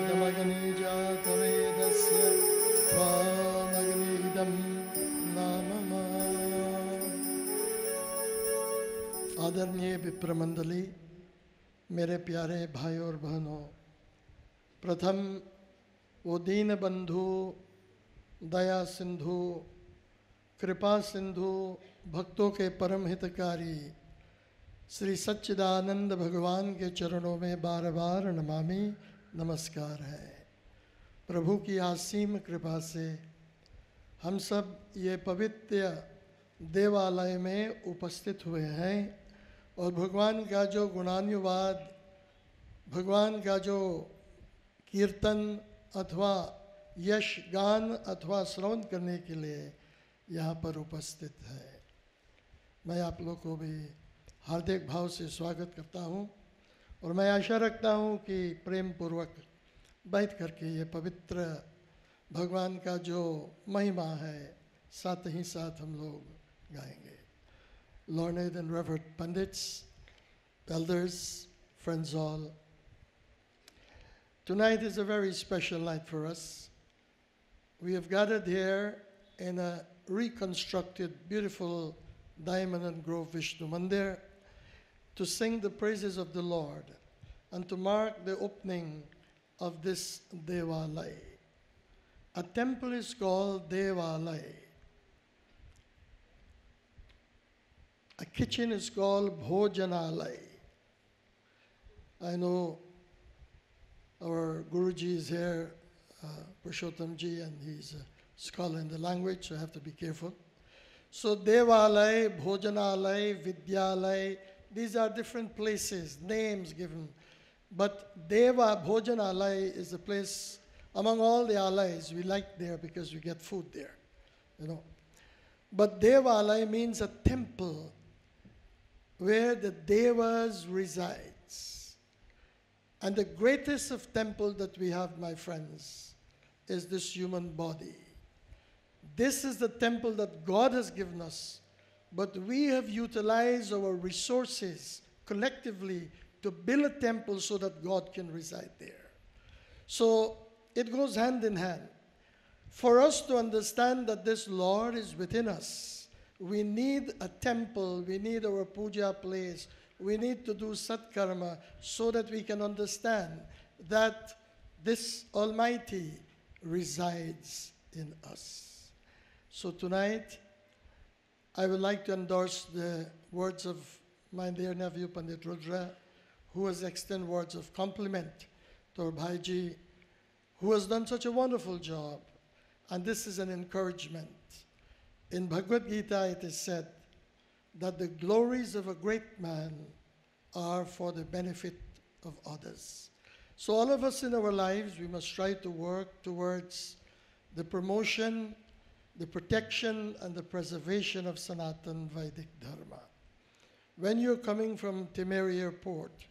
इदमग्निजातवेदस्य त्वामग्निदं नामम। आदरणीय विप्र मंडली, मेरे प्यारे भाइयों और बहनों, प्रथम वो दीन बंधु, दया सिंधु, कृपा सिंधु, भक्तों के परम हितकारी श्री सच्चिदानंद भगवान के चरणों में बार बार नमामि नमस्कार है। प्रभु की असीम कृपा से हम सब ये पवित्र देवालय में उपस्थित हुए हैं और भगवान का जो गुणानुवाद, भगवान का जो कीर्तन अथवा यश गान अथवा श्रवण करने के लिए यहाँ पर उपस्थित है। मैं आप लोग को भी हार्दिक भाव से स्वागत करता हूँ और मैं आशा रखता हूँ कि प्रेम पूर्वक बैठ करके ये पवित्र भगवान का जो महिमा है साथ ही साथ हम लोग गाएंगे। Learned and revered Pandits, elders, friends all, tonight is a very special night for us. We have gathered here in a reconstructed, beautiful Diamond and Grove Vishnu Mandir to sing the praises of the Lord and to mark the opening of this Devalai. A temple is called Devalai. A kitchen is called Bhojanalai. I know our Guruji is here, Purushottamji, and he's a scholar in the language, so I have to be careful. So Devalai, Bhojanalai, Vidyalai, these are different places, names given. But Deva Bhojanalai is a place among all the alais we like there because we get food there, you know. But Devalai means a temple where the Devas resides. And the greatest of temple that we have, my friends, is this human body. This is the temple that God has given us, but we have utilized our resources collectively to build a temple so that God can reside there. So it goes hand in hand. For us to understand that this Lord is within us, we need a temple, we need our puja place, we need to do satkarma so that we can understand that this Almighty resides in us. So tonight, I would like to endorse the words of my dear nephew Pandit Rudra, who has extended words of compliment to our Bhaiji, who has done such a wonderful job. And this is an encouragement. In Bhagavad Gita, it is said that the glories of a great man are for the benefit of others. So all of us in our lives, we must try to work towards the promotion, the protection, and the preservation of Sanatan Vedic Dharma. When you're coming from Timeri Airport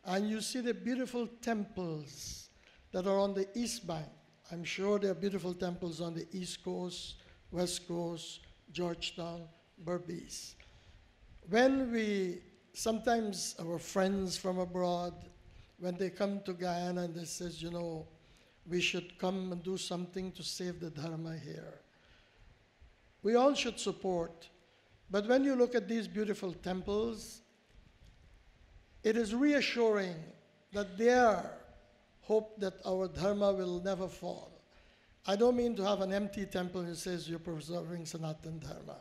and you see the beautiful temples that are on the east bank, I'm sure there are beautiful temples on the east coast, west coast, Georgetown, Berbice. When we, sometimes our friends from abroad, when they come to Guyana and they says, you know, we should come and do something to save the Dharma here. We all should support. But when you look at these beautiful temples, it is reassuring that there hope that our Dharma will never fall. I don't mean to have an empty temple that says you're preserving Sanatana Dharma.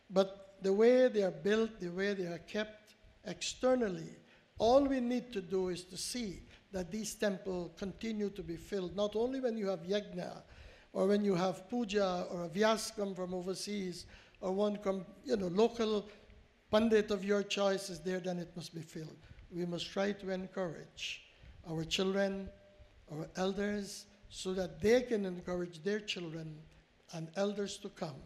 But the way they are built, the way they are kept externally, all we need to do is to see that these temples continue to be filled, not only when you have yajna, or when you have puja, or a vyas come from overseas, or one local Pandit of your choice is there, then it must be filled. We must try to encourage our children, our elders, so that they can encourage their children and elders to come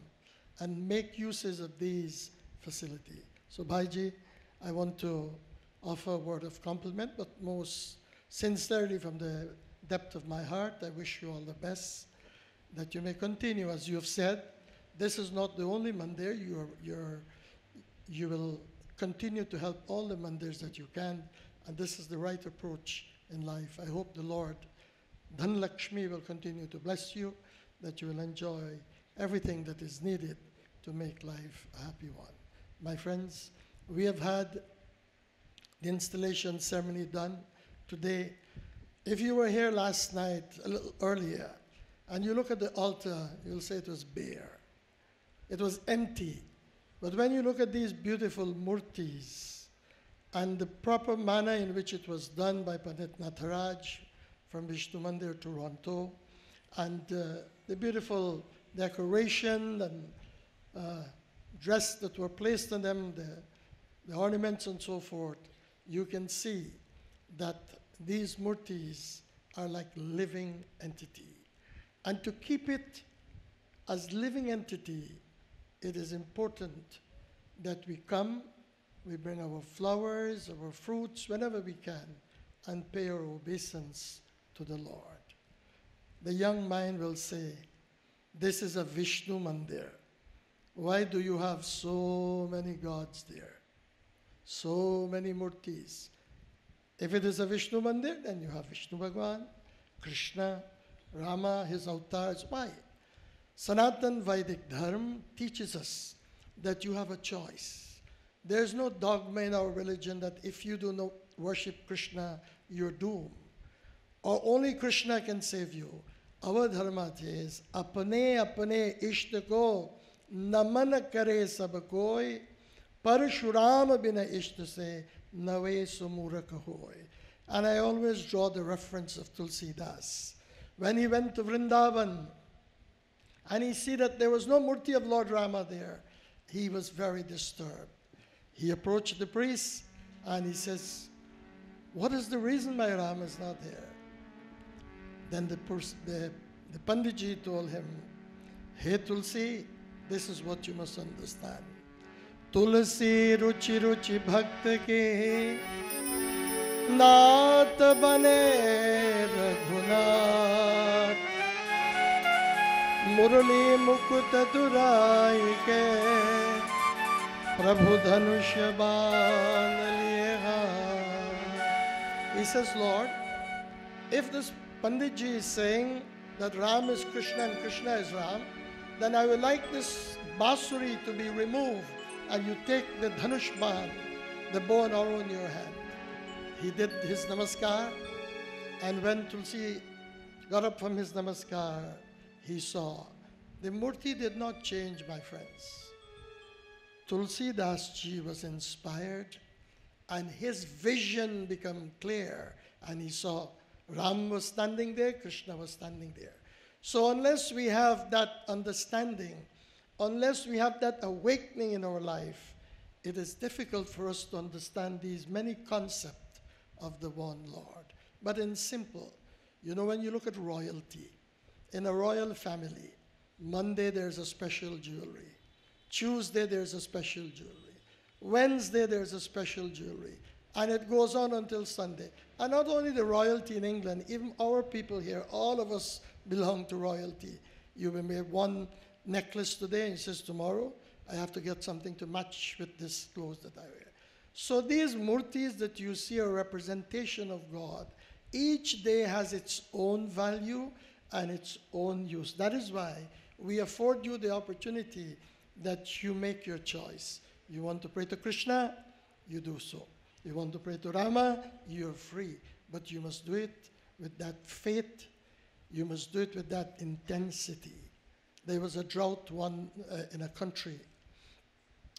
and make uses of these facilities. So Bhaiji, I want to offer a word of compliment, but most sincerely from the depth of my heart, I wish you all the best, that you may continue. As you have said, this is not the only mandir. You will continue to help all the mandirs that you can, and this is the right approach in life. I hope the Lord, Dhan Lakshmi, will continue to bless you, that you will enjoy everything that is needed to make life a happy one. My friends, we have had the installation ceremony done today. If you were here last night, a little earlier, and you look at the altar, you'll say it was bare. It was empty. But when you look at these beautiful murtis and the proper manner in which it was done by Pandit Natharaj from Vishnu Mandir, Toronto, and the beautiful decoration and dress that were placed on them, the ornaments and so forth, you can see that these murtis are like living entity. And to keep it as living entity, it is important that we come, we bring our flowers, our fruits, whenever we can, and pay our obeisance to the Lord. The young mind will say, this is a Vishnu Mandir. Why do you have so many gods there? So many murtis. If it is a Vishnu Mandir, then you have Vishnu Bhagwan, Krishna, Rama, his avatars. Why? Sanatan Vedic Dharma teaches us that you have a choice. There's no dogma in our religion that if you do not worship Krishna, you're doomed. Or only Krishna can save you. Our dharma says, apne apne ishta ko naman kare sab koi, Parashuram bina ishta se nave sumuraka hoy. And I always draw the reference of Tulsidas. When he went to Vrindavan, and he see that there was no murti of Lord Rama there, he was very disturbed. He approached the priest and he says, what is the reason my Rama is not there? Then the Panditji told him, hey Tulsi, this is what you must understand. Tulsi ruchi ruchi bhakta ke naat bane raghunath Murali Mukut Durai ke Prabhu Dhanushya Ban liyeha. He says, Lord, if this Panditji is saying that Ram is Krishna and Krishna is Ram, then I would like this basuri to be removed and you take the Dhanush Ban, the bow and arrow in your hand. He did his namaskar, and when Tulsi got up from his namaskar, he saw the murti did not change, my friends. Tulsi Das Ji was inspired and his vision became clear, and he saw Ram was standing there, Krishna was standing there. So unless we have that understanding, unless we have that awakening in our life, it is difficult for us to understand these many concepts of the one Lord. But in simple, you know, when you look at royalty, in a royal family, Monday there's a special jewelry. Tuesday there's a special jewelry. Wednesday there's a special jewelry. And it goes on until Sunday. And not only the royalty in England, even our people here, all of us belong to royalty. You may have one necklace today and says tomorrow, I have to get something to match with this clothes that I wear. So these murtis that you see are a representation of God Each day has its own value and its own use. That is why we afford you the opportunity that you make your choice. You want to pray to Krishna, you do so. You want to pray to Rama, you're free. But you must do it with that faith. You must do it with that intensity. There was a drought in a country.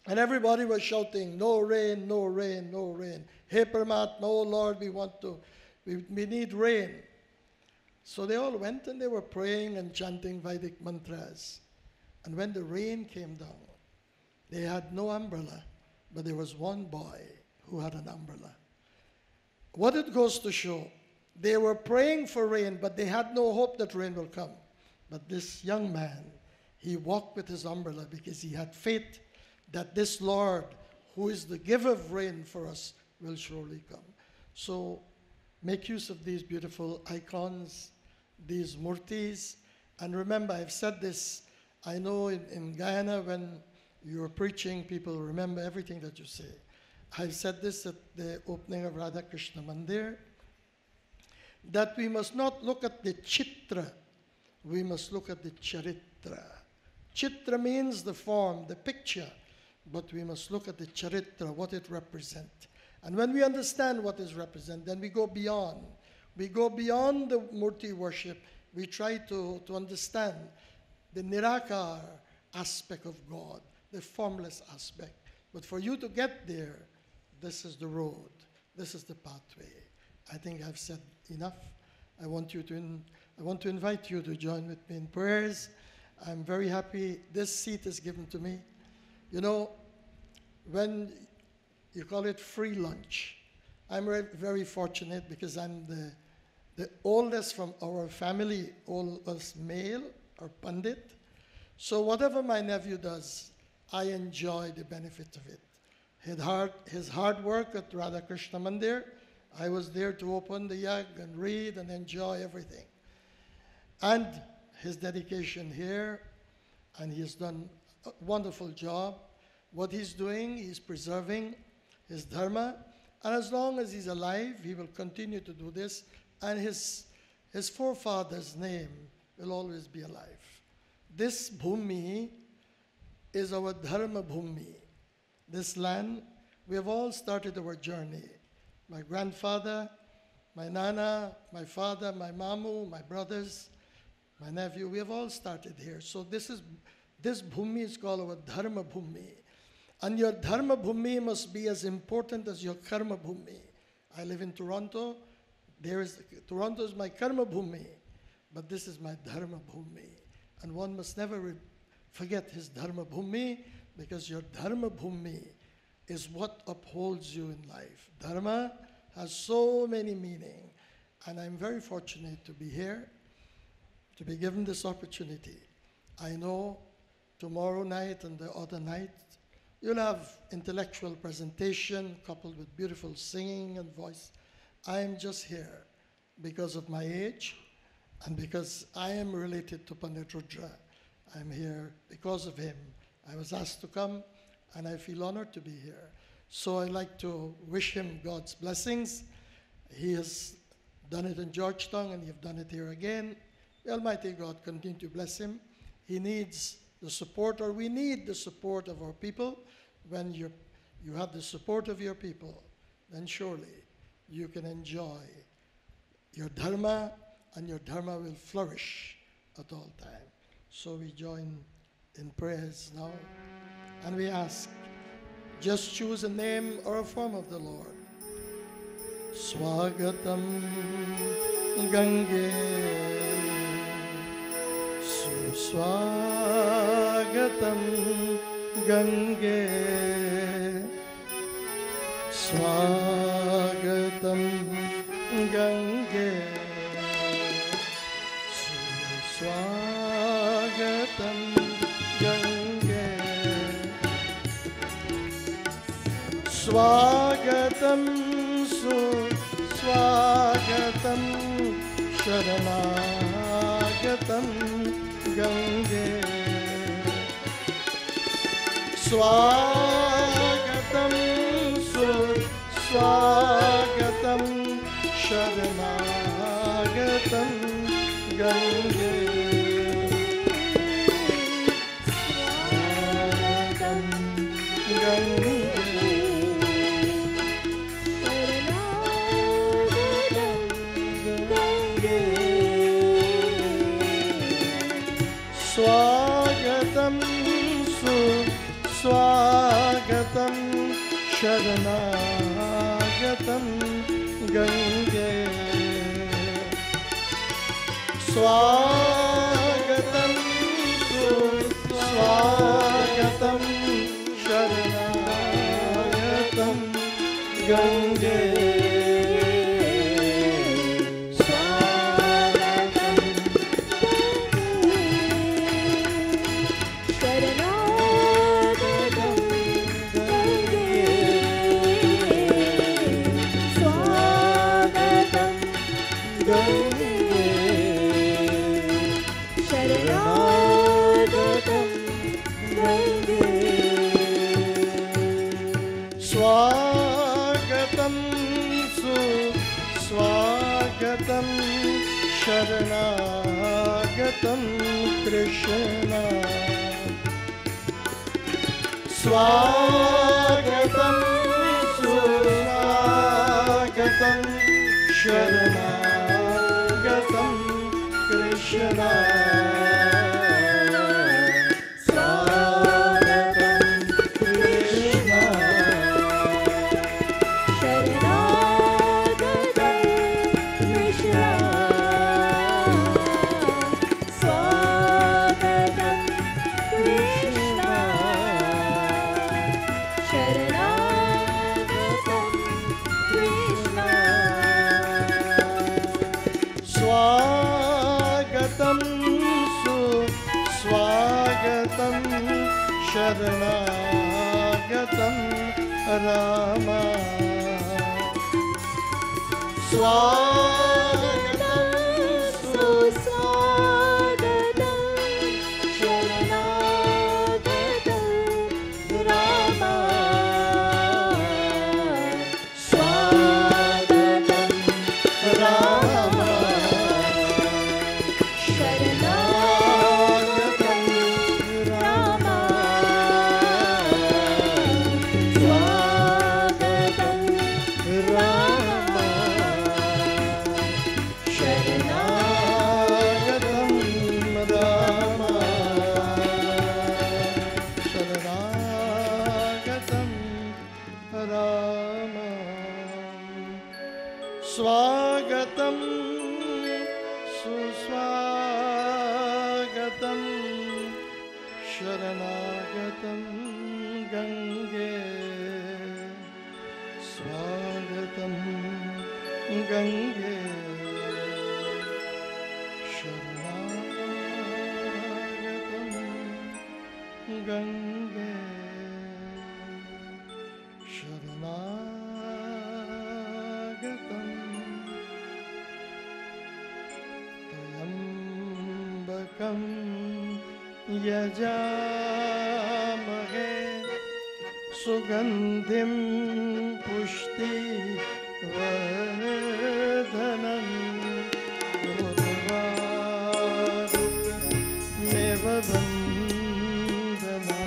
And everybody was shouting, no rain, no rain, no rain. Hey Paramatma, no Lord, we need rain. So they all went and they were praying and chanting Vedic mantras. And when the rain came down, they had no umbrella, but there was one boy who had an umbrella. What it goes to show, they were praying for rain, but they had no hope that rain will come. But this young man, he walked with his umbrella because he had faith that this Lord, who is the giver of rain for us, will surely come. So make use of these beautiful icons, these murtis. And remember, I've said this, I know in Guyana when you're preaching, people remember everything that you say. I've said this at the opening of Radha Krishna Mandir, that we must not look at the chitra, we must look at the charitra. Chitra means the form, the picture, but we must look at the charitra, what it represents. And when we understand what is represented, then we go beyond. We go beyond the murti worship. We try to understand the nirakar aspect of God, the formless aspect. But for you to get there, this is the road. This is the pathway. I think I've said enough. I want to invite you to join with me in prayers. I'm very happy this seat is given to me. You know, when you call it free lunch, I'm very fortunate because I'm the oldest from our family, oldest male or Pandit. So whatever my nephew does, I enjoy the benefit of it. His hard work at Radha Krishna Mandir, I was there to open the yag and read and enjoy everything. And his dedication here, and he has done a wonderful job. What he's doing, he's preserving his dharma, and as long as he's alive, he will continue to do this, and his forefather's name will always be alive. This bhumi is our dharma bhumi. This land, we have all started our journey. My grandfather, my nana, my father, my mamu, my brothers, my nephew, we have all started here. So this bhumi is called our dharma bhumi. And your dharma bhumi must be as important as your karma bhumi. I live in Toronto. Toronto is my karma bhumi, but this is my dharma bhumi. And one must never forget his dharma bhumi, because your dharma bhumi is what upholds you in life. Dharma has so many meanings, and I'm very fortunate to be here, to be given this opportunity. I know tomorrow night and the other night, you'll have intellectual presentation coupled with beautiful singing and voice. I am just here because of my age and because I am related to Pandit Rudra. I'm here because of him. I was asked to come, and I feel honored to be here. So I'd like to wish him God's blessings. He has done it in Georgetown, and you've done it here again. The Almighty God continue to bless him. He needs the support, or we need the support of our people. When you have the support of your people, then surely you can enjoy your dharma, and your dharma will flourish at all times. So we join in prayers now, and we ask, just choose a name or a form of the Lord. Swagatam Gange, Suswagatam Gange, Swagatam Gange, Suswagatam Gange, Swagatam Swagatam Sharanagatam Gange, Swagatam Swagatam Sharanagatam Gange स्वागतं सुस्वागतं शरणागतं गंगे स्वागतं सुस्वागतं शरणागतं गंगे स्वागतं सुस्वागतं शरणागतं कृष्ण स्वागतं सुस्वागतं शरणागतं कृष्ण स्वागतं सुस्वागतं शरणागतं राम स्वागतं सुस्वागतं शरणागतं राम स्वागतं राम स्वागतं सुस्वागतं शरणागतं गंगे स्वागतं गंगे शरणागतं गंगे शरणागतं त्र्यम्बकं यजामहे सुगन्धिं पुष्टिवर्धनम् उर्वारुकमेव बन्धना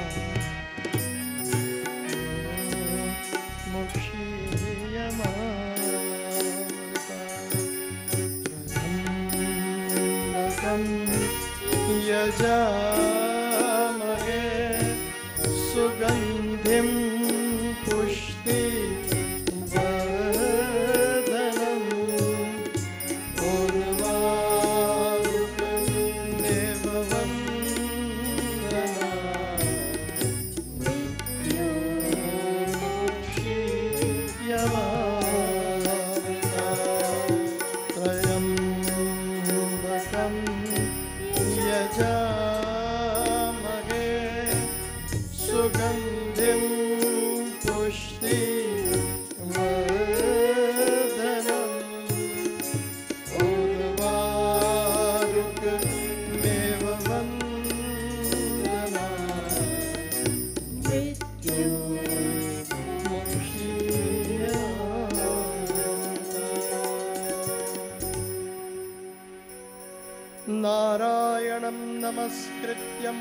यजामहे सुगन्धिं पुष्टिवर्धनम् उर्वारुकमेव वन्दना मृत्युर्मुक्षीयमामृता त्र्यम्बकं यजामहे सुगन्धिं पुष्टिवर्धनम् उर्वारुकमेव वन्दना मृत्युर्मुक्षीयमामृता नारायणं नमस्कृत्यं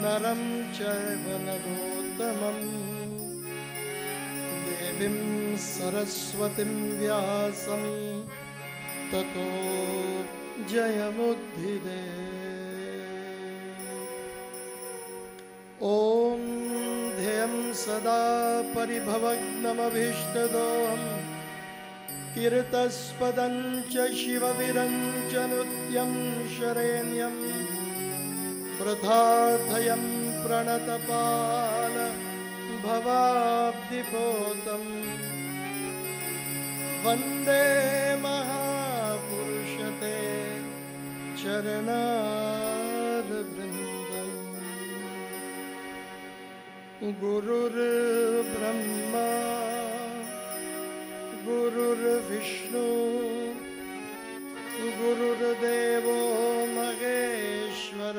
नरं चैव नरोत्तमं देवीं सरस्वतीं व्यासं ततो जयमुद्दिदे। ॐ ध्येयं सदा परिभवग्नमभीष्टदोहं कीर्तस्पदं च शिवविरञ्चनुत्यं शरेण्यं प्रथार्थयं प्रणतपाल भवाब्धिपोतं वन्दे महापुरुषते चरणारविन्दम्। गुरुर्ब्रह्मा गुरुर्विष्णु गुरुर्देवो महेश्वर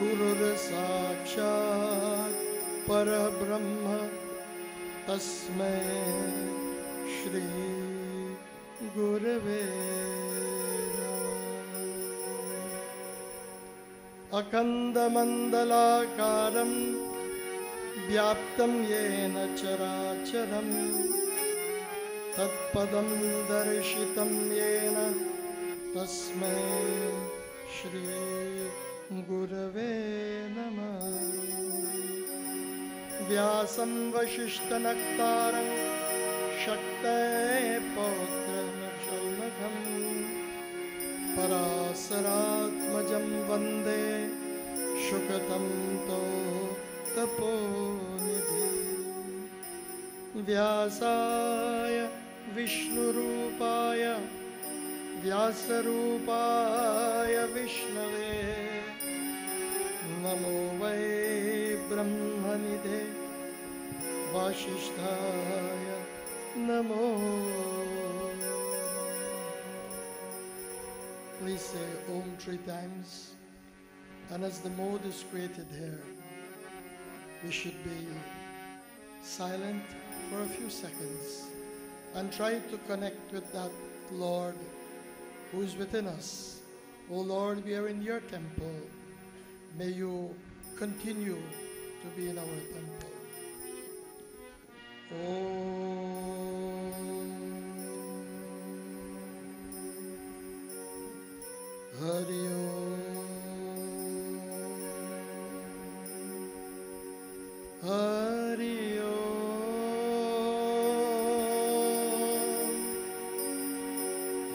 गुरुर्साक्षात् परब्रह्म तस्मै श्री गुरवे नमः। अखण्डमण्डलाकारं व्याप्तं येन चराचरं तत्पदं दर्शितं येन तस्मै श्री गुरवे नमः। व्यासं वसिष्ठनक्तारं शक्तये पौत्रमशौनकं पराशरात्मजं वन्दे शुकतं तो तपोनिधि। व्यासाय विष्णुरूपाय व्यासरूपाय विष्णवे नमो वै ब्रह्मनिधे वासिष्ठाय नमो। Please say Om 3 times, and as the mode is created here, we should be silent for a few seconds and try to connect with that Lord who is within us. Oh Lord, we are in your temple. May you continue to be in our temple. Hari Om Hari Om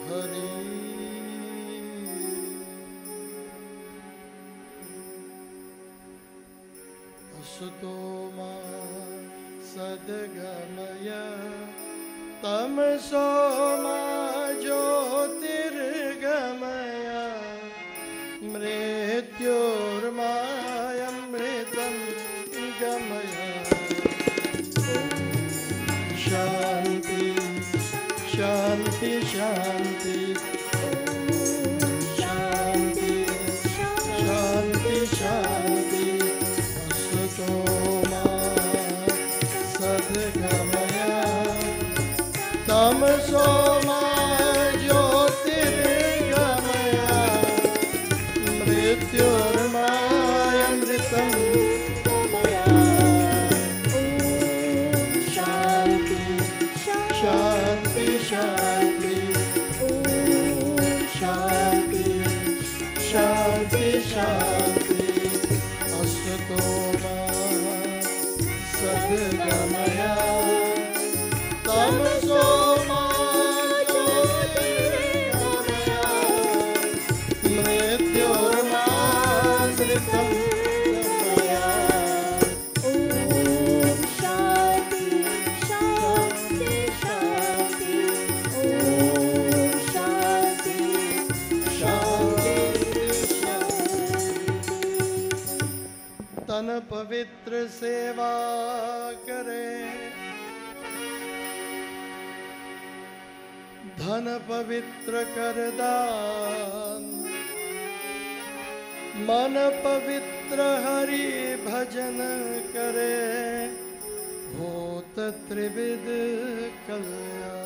Hari Asutoma Sadgamaya Tamasoma Jyotirgamaya Mrityormayamritam Gamaya. Shanti, Shanti, Shanti. Shanti, Shanti, Shanti. Asutoma Sadgamaya Tamasoma Jyotirgamaya Mrityormayamritam Shanti, Shanti, Shanti, Shanti, Shanti. Asutoma Sadgamaya Tamasoma Jyotirgamaya Mrityormayamritam Gamaya. Om Shanti, Shanti, Shanti. Om Shanti, Shanti, Shanti. तन पवित्र सेवा करे धन पवित्र कर दान मन पवित्र हरि भजन करे होत त्रिविध कल्याण।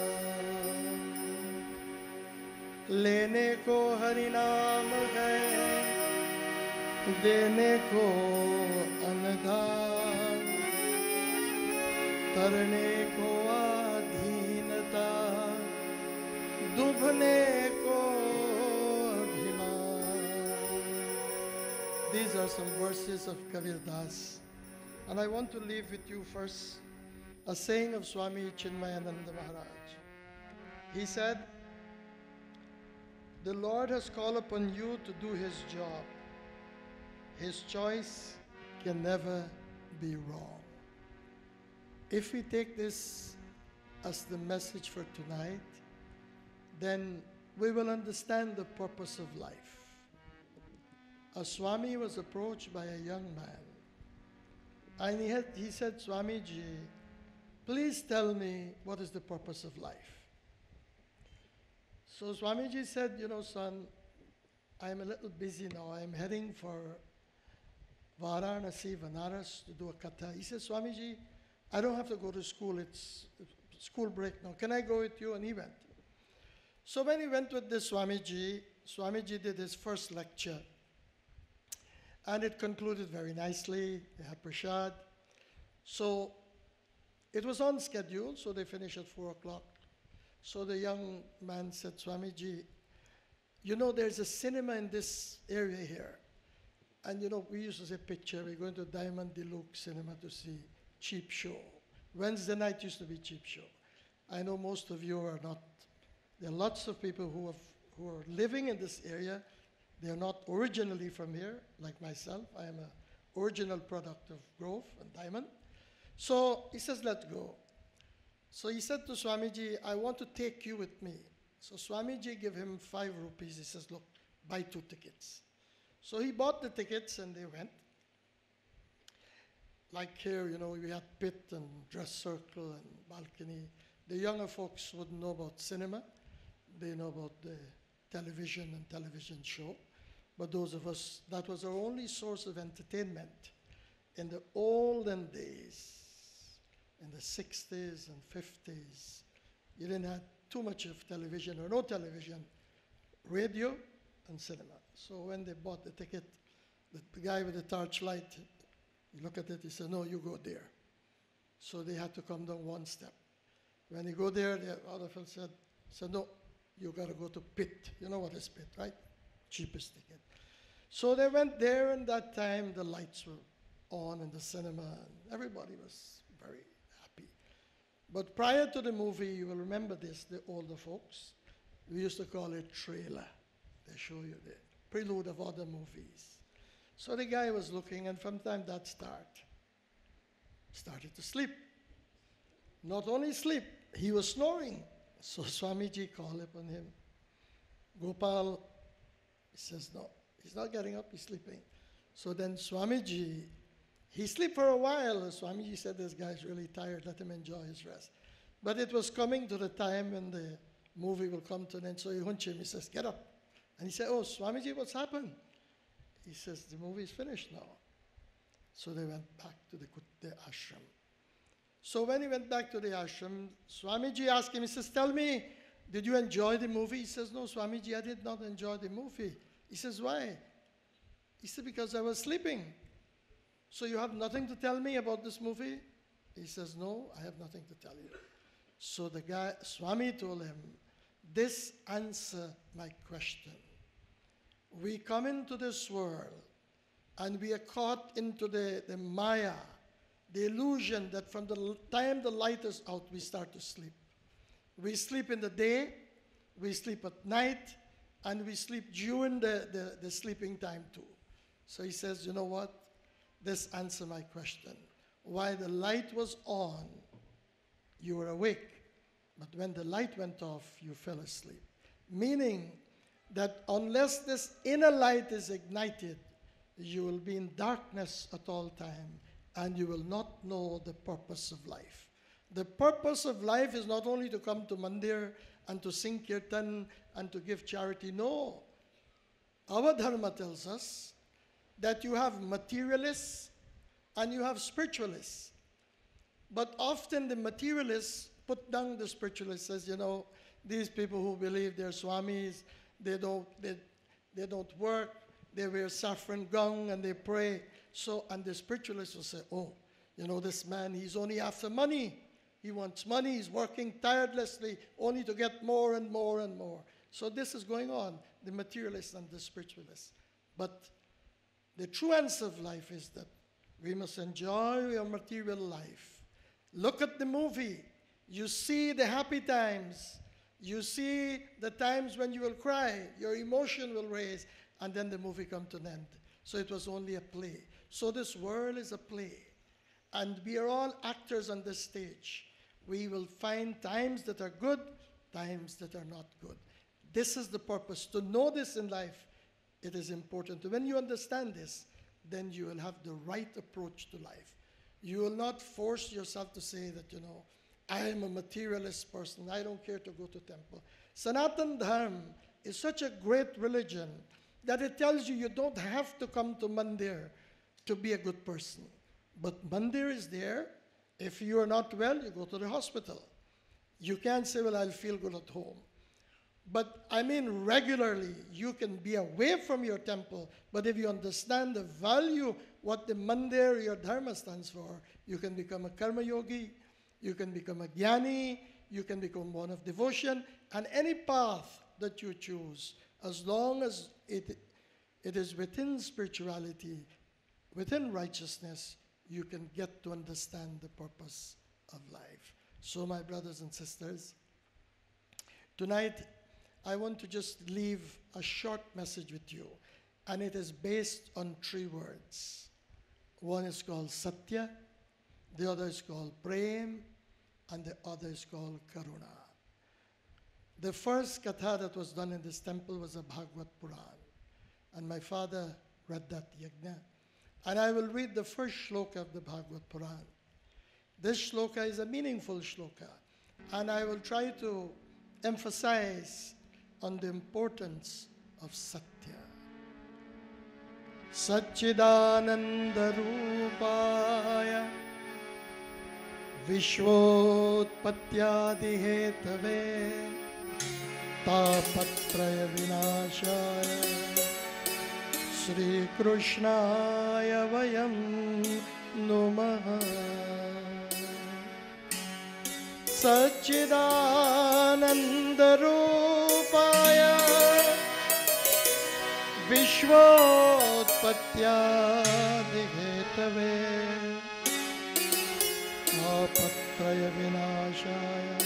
लेने को हरि नाम है, देने को अनदान, तरने को अधीनता, डूबने को अभिमान. These are some verses of Kabir Das, and I want to leave with you first a saying of Swami Chinmayananda Maharaj. He said, "The Lord has called upon you to do His job. His choice can never be wrong." If we take this as the message for tonight, then we will understand the purpose of life. A Swami was approached by a young man, and he said, "Swamiji, please tell me what is the purpose of life." So Swamiji said, "You know, son, I'm a little busy now. I'm heading for Varanasi, Vanaras to do a katha." He said, "Swamiji, I don't have to go to school. It's school break now. Can I go with you?" And he went. So when he went with this Swamiji, Swamiji did his first lecture. And it concluded very nicely. They had prasad. So it was on schedule, so they finished at 4 o'clock. So the young man said, "Swamiji, you know, there's a cinema in this area here. And you know, we used to say picture, we're going to Diamond Deluxe Cinema to see cheap show. Wednesday night used to be cheap show. I know most of you are not. There are lots of people who are living in this area. They're not originally from here, like myself. I am an original product of Grove and Diamond." So he says, "Let's go." So he said to Swamiji, "I want to take you with me." So Swamiji gave him 5 rupees. He says, "Look, buy 2 tickets." So he bought the tickets and they went. Like here, you know, we had pit and dress circle and balcony. The younger folks wouldn't know about cinema. They know about the television and television show. But those of us, that was our only source of entertainment in the olden days, in the 60s and 50s. You didn't have too much of television or no television, radio and cinema. So when they bought the ticket, the guy with the torchlight, you look at it, he said, "No, you go there." So they had to come down 1 step. When you go there, the other fellow said, "No, you got to go to pit." You know what is pit, right? Cheapest ticket. So they went there, and that time the lights were on in the cinema, and everybody was very happy. But prior to the movie, you will remember this, the older folks, we used to call it trailer. They show you the prelude of other movies. So the guy was looking, and from time that started to sleep. Not only sleep, he was snoring. So Swamiji called upon him. "Gopal," he says, "No, he's not getting up, he's sleeping." So then Swamiji, he slept for a while. Swamiji said, "This guy's really tired, let him enjoy his rest." But it was coming to the time when the movie will come to an end. So he hunched him, he says, "Get up." And he said, "Oh, Swamiji, what's happened?" He says, "The movie is finished now." So they went back to the ashram. So when he went back to the ashram, Swamiji asked him, he says, "Tell me, did you enjoy the movie?" He says, "No, Swamiji, I did not enjoy the movie." He says, "Why?" He said, "Because I was sleeping." "So you have nothing to tell me about this movie?" He says, "No, I have nothing to tell you." So the guy, Swami told him, "This answer my question. We come into this world and we are caught into the maya, the illusion that from the time the light is out, we start to sleep. We sleep in the day, we sleep at night, and we sleep during the sleeping time too." So he says, "You know what? This answers my question. While the light was on, you were awake. But when the light went off, you fell asleep." Meaning that unless this inner light is ignited, you will be in darkness at all time, and you will not know the purpose of life. The purpose of life is not only to come to Mandir and to sing kirtan and to give charity. No. Our dharma tells us that you have materialists and you have spiritualists. But often the materialists put down the spiritualists, says, "You know, These people who believe they're swamis, they don't work, they wear saffron gown and they pray. So, and the spiritualists will say, oh, you know, this man, he's only after money. He wants money, he's working tirelessly only to get more and more and more. So this is going on, the materialists and the spiritualists. But the true answer of life is that we must enjoy our material life. Look at the movie. You see the happy times. You see the times when you will cry, your emotion will raise, and then the movie comes to an end. So it was only a play. So this world is a play. And we are all actors on this stage. We will find times that are good, times that are not good. This is the purpose. To know this in life, it is important. When you understand this, then you will have the right approach to life. You will not force yourself to say that, you know, I am a materialist person. I don't care to go to temple. Sanatan Dharma is such a great religion that it tells you you don't have to come to Mandir to be a good person. But Mandir is there. If you are not well, you go to the hospital. You can't say, well, I'll feel good at home. But I mean regularly, you can be away from your temple, but if you understand the value, what the Mandir, your Dharma stands for, you can become a Karma Yogi, you can become a Jnani, you can become one of devotion, and any path that you choose, as long as it is within spirituality, within righteousness, you can get to understand the purpose of life. So my brothers and sisters, tonight I want to just leave a short message with you, and it is based on 3 words. One is called Satya, the other is called Prem, and the other is called Karuna. The first katha that was done in this temple was a Bhagavad Puran, and my father read that yajna. And I will read the first shloka of the Bhagavad Puran. This shloka is a meaningful shloka, and I will try to emphasize on the importance of Satya. Satchidananda Rupaya Vishwotpatyadi Hetave Tapatraya Vinashaya Sri Krishnaya Vayam Numaha Satchidananda Rupaya Vishwotpatyadi Hetave Tapatraya Vinashaya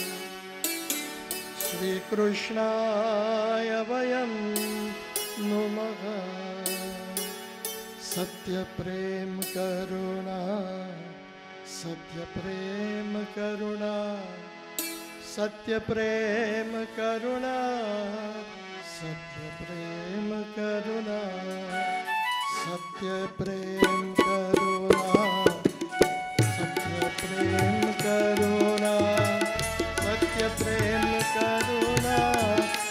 Sri Krishnaya Vayam Numaha Satya Prem Karuna Satya Prem Karuna Satya Prem Karuna Satya Prem Karuna Satya Prem Karuna Satya Prem Karuna Satya Prem Karuna Satya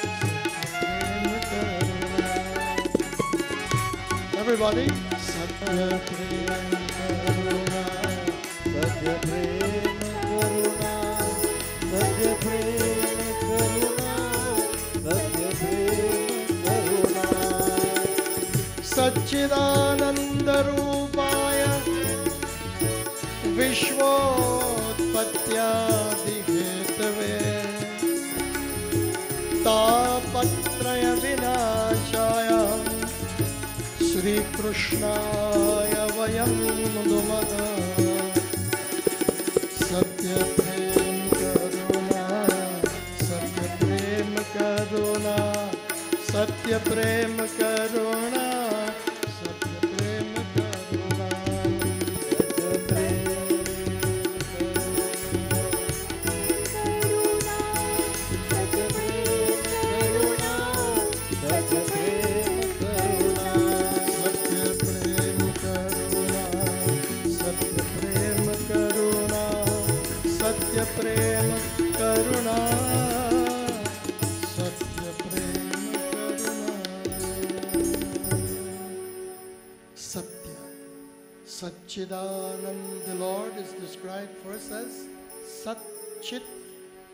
Prem Karuna. Everybody, Satya Prem Karuna Satya Prem Karuna Satya Prem Karuna Satya Prem Karuna Satchidananda Rupaya Vishwotpatyadi Hetave Tapatraya Vinashaya Sri Krishnaya Vayam Numaha Satya Prem Karuna Satya Prem Karuna Satya Prem Karuna Satya Prem Karuna Satya Prem Satya Prem Karuna Satya Prem Karuna Satya Satchidanand, the Lord is described first as Sat, Chit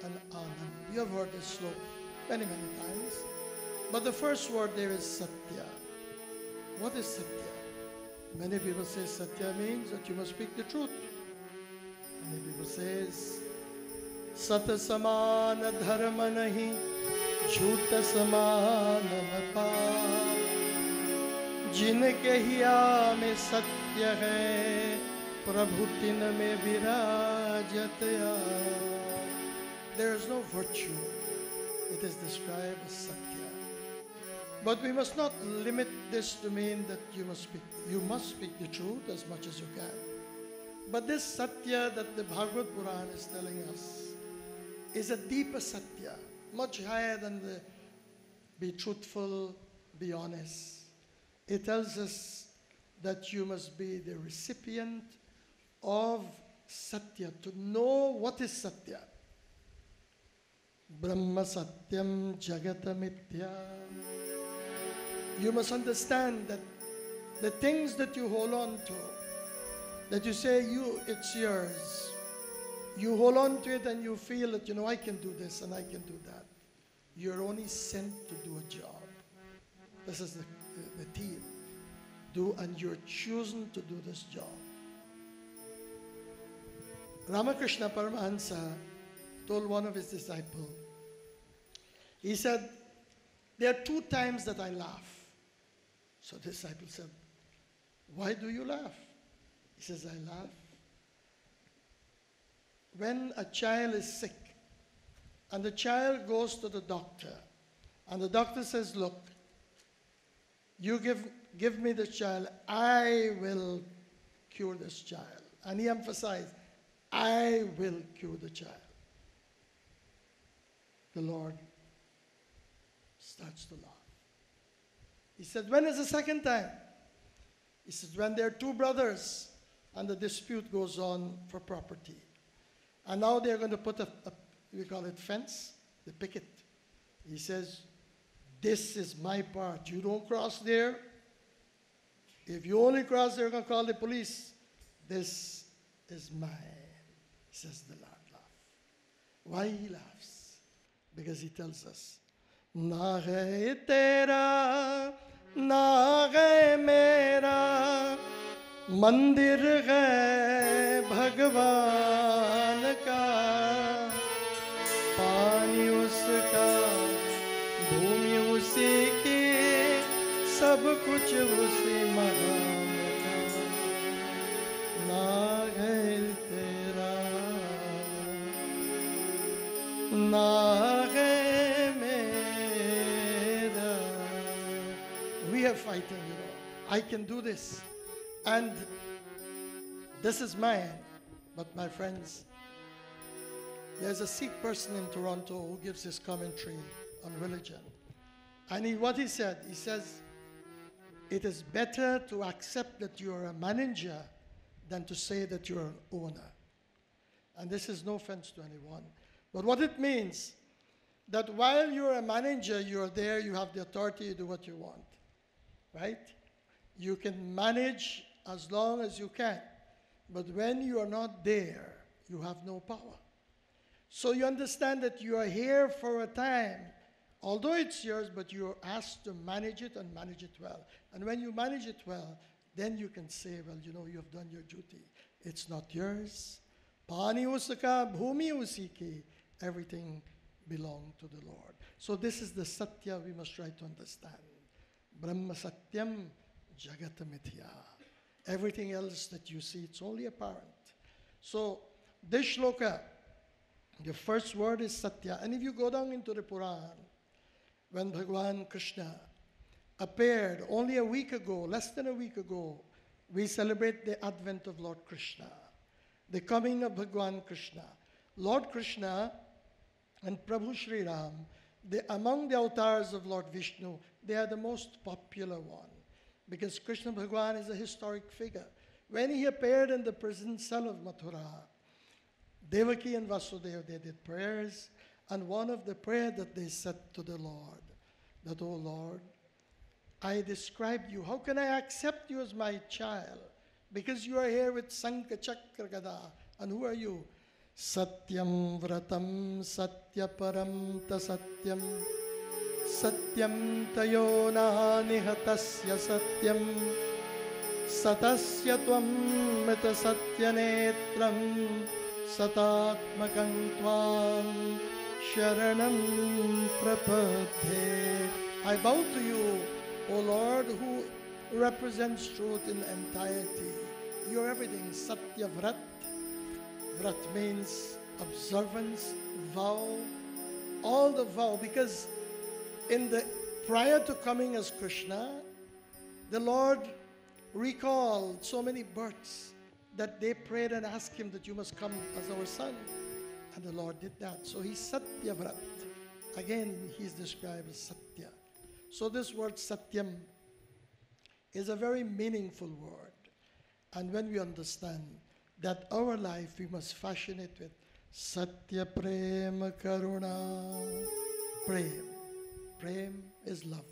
and Anand. You You have heard this slope many, many times. But the first word there is Satya. What is Satya? Many people say Satya means that you must speak the truth. Many people say Sat samana dharma nahi, jhut samana napa. जिनके हिया में सत्य है प्रभु तिन में विराजत आया. There is no virtue. It is described as satya. But we must not limit this to mean that you must speak the truth as much as you can. But this satya that the Bhagavad Puran is telling us is a deeper satya, much higher than the be truthful, be honest. It tells us that you must be the recipient of Satya, to know what is Satya. Brahma Satyam Jagata Mithya. You must understand that the things that you hold on to, that you say it's yours, you hold on to it and you feel that, I can do this and I can do that. You're only sent to do a job. This is the team. And you're choosing to do this job. Ramakrishna Paramahansa told one of his disciples, he said, there are 2 times that I laugh. So the disciple said, why do you laugh? He says, I laugh when a child is sick and the child goes to the doctor and the doctor says, look, you give me this child, I will cure this child. And he emphasized, I will cure the child. The Lord starts to laugh. He said, when is the second time? He said, when there are 2 brothers and the dispute goes on for property. And now they're going to put we call it fence, the picket. He says, this is my part. You don't cross there. If you only cross there, you're going to call the police. This is mine, says the Lord. Why he laughs? Because he tells us, Na hai tera, na hai mera, Mandir hai Bhagwan ka, Pani uska, भूमि उसी की सब कुछ उसी महान का ना है तेरा ना है मेरा. We are fighting, I can do this and this is mine. But my friends, there's a Sikh person in Toronto who gives his commentary on religion. And what he said, he says, it is better to accept that you're a manager than to say that you're an owner. And this is no offense to anyone. But what it means, that while you're a manager, you're there, you have the authority to do what you want. Right? You can manage as long as you can. But when you are not there, you have no power. So you understand that you are here for a time. Although it's yours, but you're asked to manage it and manage it well. And when you manage it well, then you can say, well, you have done your duty. It's not yours. Pani usaka, bhumi usiki. Everything belongs to the Lord. So this is the satya we must try to understand. Brahma satyam jagata mithya. Everything else that you see, it's only apparent. So this shloka, the first word is satya. And if you go down into the Puran, when Bhagwan Krishna appeared only a week ago, less than a week ago, we celebrate the advent of Lord Krishna, the coming of Bhagwan Krishna. Lord Krishna and Prabhu Sri Ram, among the avatars of Lord Vishnu, they are the most popular one because Krishna Bhagwan is a historic figure. When he appeared in the prison cell of Mathura, Devaki and Vasudeva, they did prayers. And one of the prayers that they said to the Lord, that, oh Lord, I described you. How can I accept you as my child? Because you are here with Sankha Chakra Gada. And who are you? Satyam vratam satyaparam tasatyam satyam tayona nihatasya satyam satasya tvam mita satyanetram satatmakam tvam sharanam prapadhe. I bow to you, O Lord, who represents truth in entirety. You're everything. Satya vrat. Vrat means observance, vow, all the vow, because prior to coming as Krishna, the Lord recalled so many births that they prayed and asked him that you must come as our son. And the Lord did that. So he's Satya Vrat. Again, he's described as Satya. So this word Satyam is a very meaningful word. And when we understand that our life, we must fashion it with Satya Prema Karuna. Prem. Prem is love.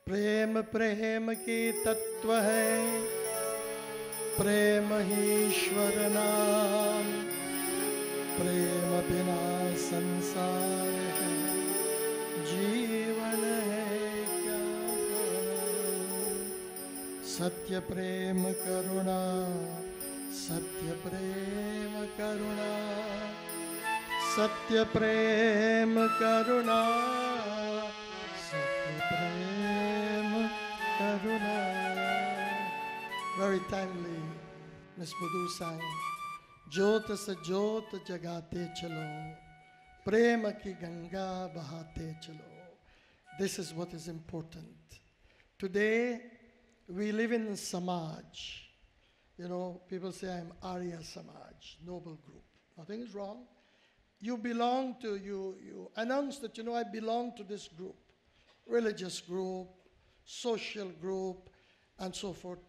Prem prem ki tattva hai. Prema hi Ishwar naam. Prema bina sansar hai. Jeevan hai kya. Satya Prema Karuna. Satya Prema Karuna. Satya Prema Karuna. Satya Prema Karuna. Very timely, Miss Budu sang. Jyot se jyot jagate chalo. Prema ki ganga bahate chalo. This is what is important. Today, we live in Samaj. You know, people say I'm Arya Samaj, noble group. Nothing is wrong. You belong to, you announce that, you know, I belong to this group, religious group, social group, and so forth.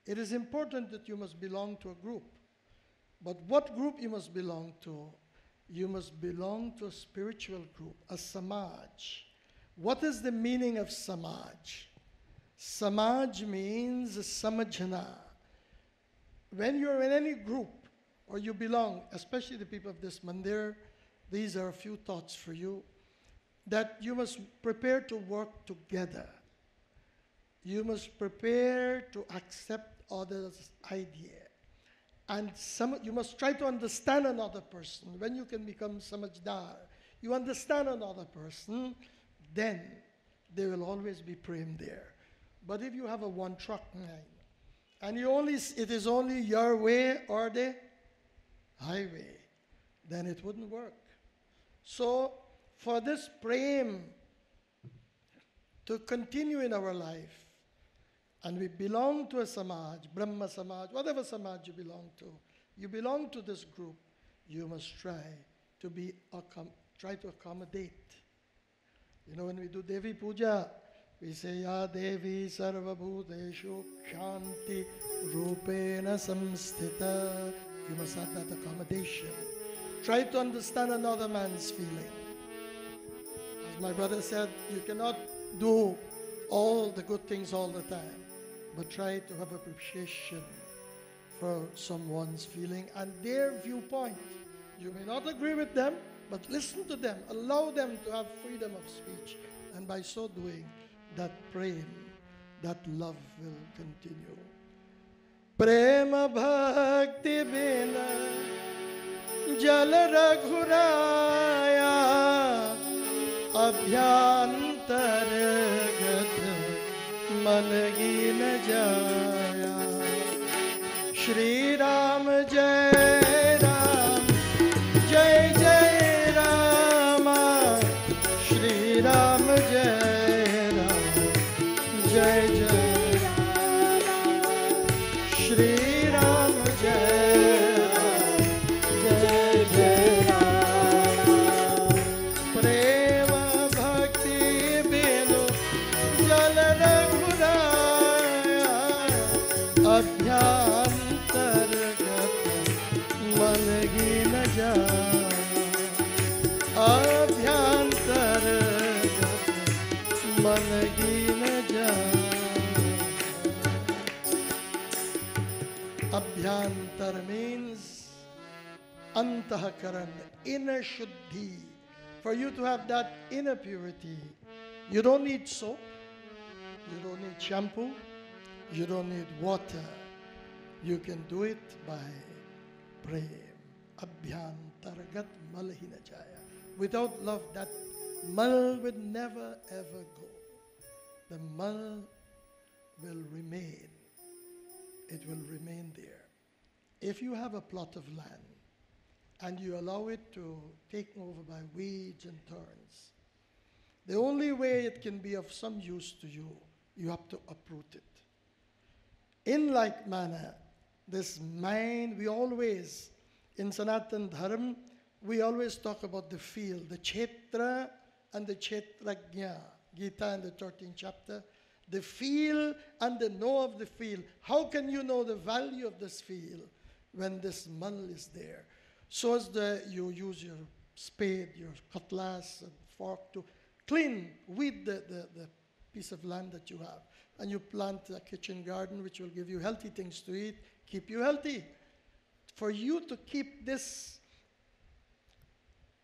It is important that you must belong to a group. But what group you must belong to? You must belong to a spiritual group, a Samaj. What is the meaning of Samaj? Samaj means samajhana. When you're in any group or you belong, especially the people of this Mandir, these are a few thoughts for you, that you must prepare to work together. You must prepare to accept others' idea. And you must try to understand another person. When you can become samajdar, you understand another person, then there will always be prem there. But if you have a one-track mind, and it is only your way or the highway, then it wouldn't work. So for this prem to continue in our life, and we belong to a Samaj, Brahma Samaj, whatever Samaj you belong to this group, you must try to accommodate. You know, when we do Devi Puja, we say, Ya Devi Sarva Bhuteshu Shanti Rupena Samstita. You must have that accommodation. Try to understand another man's feeling. As my brother said, you cannot do all the good things all the time, but try to have appreciation for someone's feeling and their viewpoint. You may not agree with them, but listen to them. Allow them to have freedom of speech. And by so doing, that prem, that love will continue. Prema bhakti bina jal raghuraya abhyantar gat malgi na jaya. Shri Ram Jai Ram Jai Jai Rama. Shri Ram Jai Ram Jai Jai Rama. Shri Ram Jai Ram Jai Jai Rama. Prema Bhakti Binu Jal Raghuraya Abhyantar Malgi na jaya. Abhyantar malgi na jaya. Abhyantar means antahakaran, inner shuddhi. For you to have that inner purity, you don't need soap, you don't need shampoo, you don't need water. You can do it by prem. Abhyantaragat malhina jaya. Without love, that mal will never ever go. The mal will remain. It will remain there. If you have a plot of land and you allow it to take over by weeds and thorns, the only way it can be of some use to you, you have to uproot it. In like manner, this mind, we always, in Sanatan Dharma, we always talk about the field, the Kshetra and the Kshetrajna. Gita in the 13th chapter, the field and the know of the field. How can you know the value of this field when this mal is there? So as you use your spade, your cutlass and fork to clean, weed the piece of land that you have. And you plant a kitchen garden which will give you healthy things to eat, keep you healthy. For you to keep this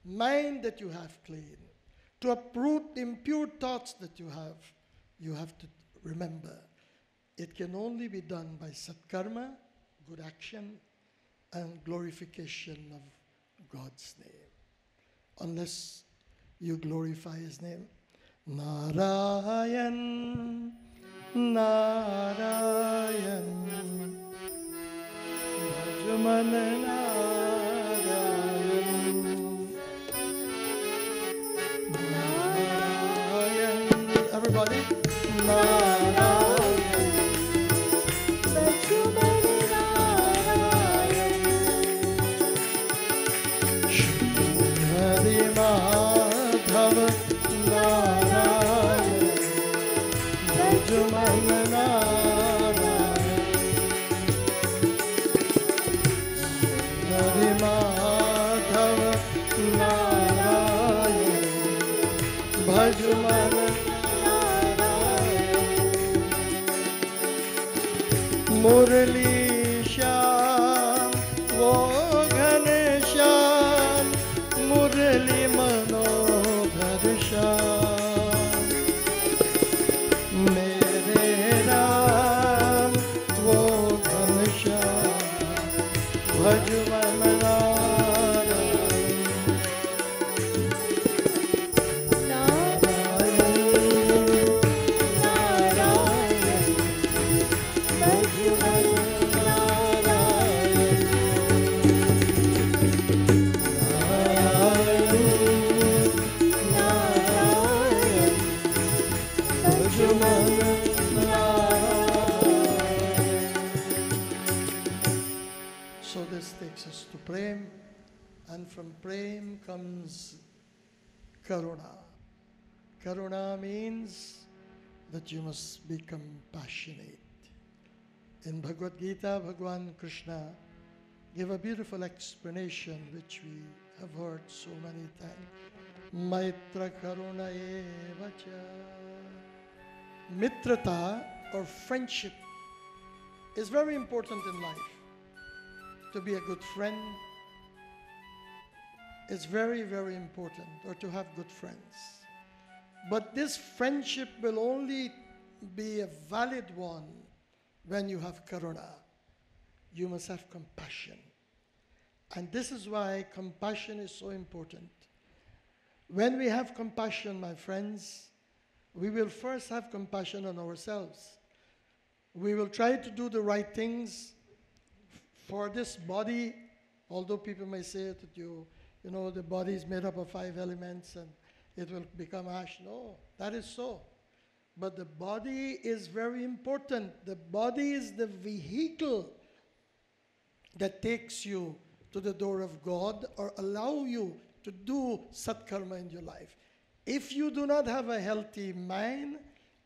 mind that you have clean, to uproot the impure thoughts that you have to remember, it can only be done by satkarma, good action, and glorification of God's name. Unless you glorify His name. Narayan, Narayan, Bhajaman Narayan. Everybody, Narayan, Bhajaman Narayan, Hari Madhava Narayan, Bhajaman Narayan, Hari Madhava Narayan, Bhajaman Murli Shyam, wo Ghanshyam, Murli Manohar Shyam, Mere Ram, wo Ghanshyam, Bhajaman So this takes us to Prem, and from Prem comes Karuna. Karuna means that you must be compassionate. In Bhagavad Gita, Bhagavan Krishna gave a beautiful explanation which we have heard so many times. Maitra Karuna Evacha. Mitrata or friendship is very important in life. To be a good friend is very, very important, or to have good friends. But this friendship will only be a valid one when you have karuna. You must have compassion. And this is why compassion is so important. When we have compassion, my friends, we will first have compassion on ourselves. We will try to do the right things for this body, although people may say that you know, the body is made up of 5 elements and it will become ash. No, that is so. But the body is very important. The body is the vehicle that takes you to the door of God or allow you to do satkarma in your life. If you do not have a healthy mind,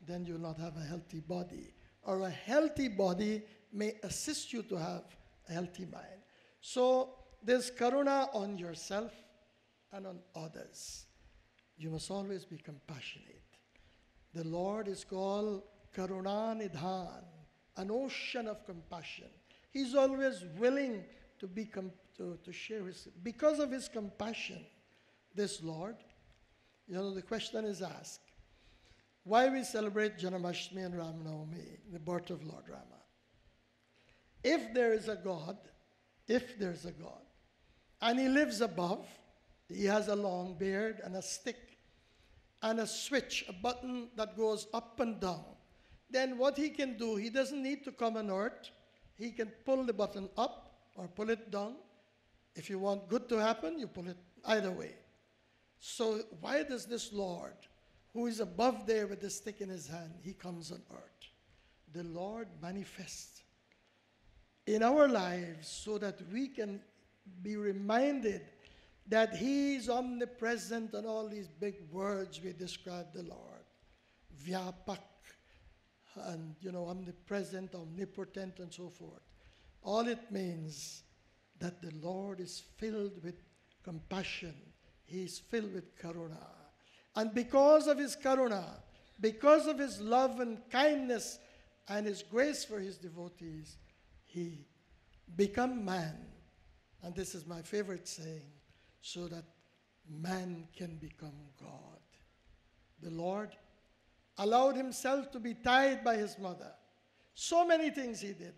then you will not have a healthy body. Or a healthy body may assist you to have a healthy mind. So there's karuna on yourself and on others. You must always be compassionate. The Lord is called Karuna Nidhan, an ocean of compassion. He's always willing to to share his, because of his compassion, this Lord, the question is asked, why we celebrate Janmashtami and Ram Navami, the birth of Lord Rama. If there is a God, and he lives above, he has a long beard and a stick and a switch, a button that goes up and down, then what he can do, he doesn't need to come on earth. He can pull the button up or pull it down. If you want good to happen, you pull it either way. So why does this Lord, who is above there with the stick in his hand, he comes on earth? The Lord manifests in our lives so that we can be reminded that he is omnipresent, and all these big words we describe the Lord. Vyapak, and omnipresent, omnipotent, and so forth. All it means that the Lord is filled with compassion. He is filled with karuna. And because of his karuna, because of his love and kindness and his grace for his devotees, he become man. And this is my favorite saying, so that man can become God. The Lord allowed himself to be tied by his mother. So many things he did.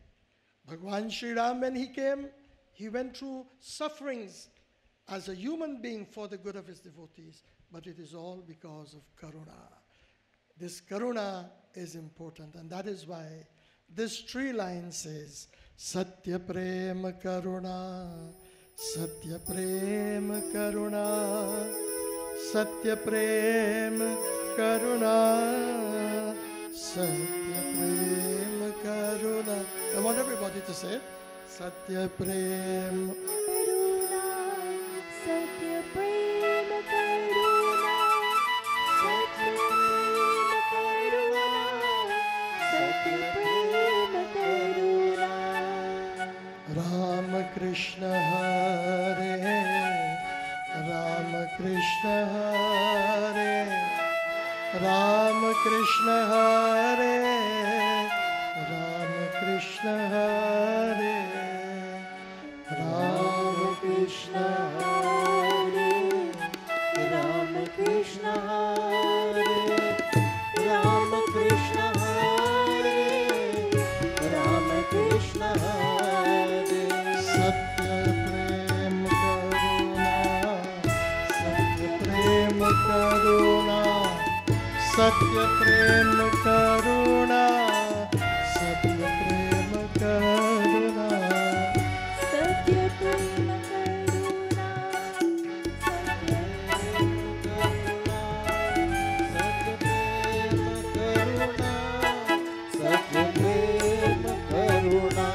Bhagwan Sri Ram, when he came, he went through sufferings as a human being for the good of his devotees. But it is all because of karuna. This karuna is important, and that is why this 3 line says, Satya Prema Karuna, Satya Prema Karuna, Satya Prema Karuna, Satya Prema Karuna. I want everybody to say it. Satya Prema Karuna, Satya Prema Karuna, Satya Prema Karuna, Satya Prema Karuna. Rama Krishna Hare, Rama Krishna Hare, Rama Krishna Hare, Rama Krishna Hare, Rama Krishna Hare, Rama Krishna Hare, Rama Krishna Hare, Rama Krishna Hare. Satya Prema Karuna, Satya Prema Karuna, Satya Prema Karuna, Satya Prema Karuna. Satya Prema Karuna,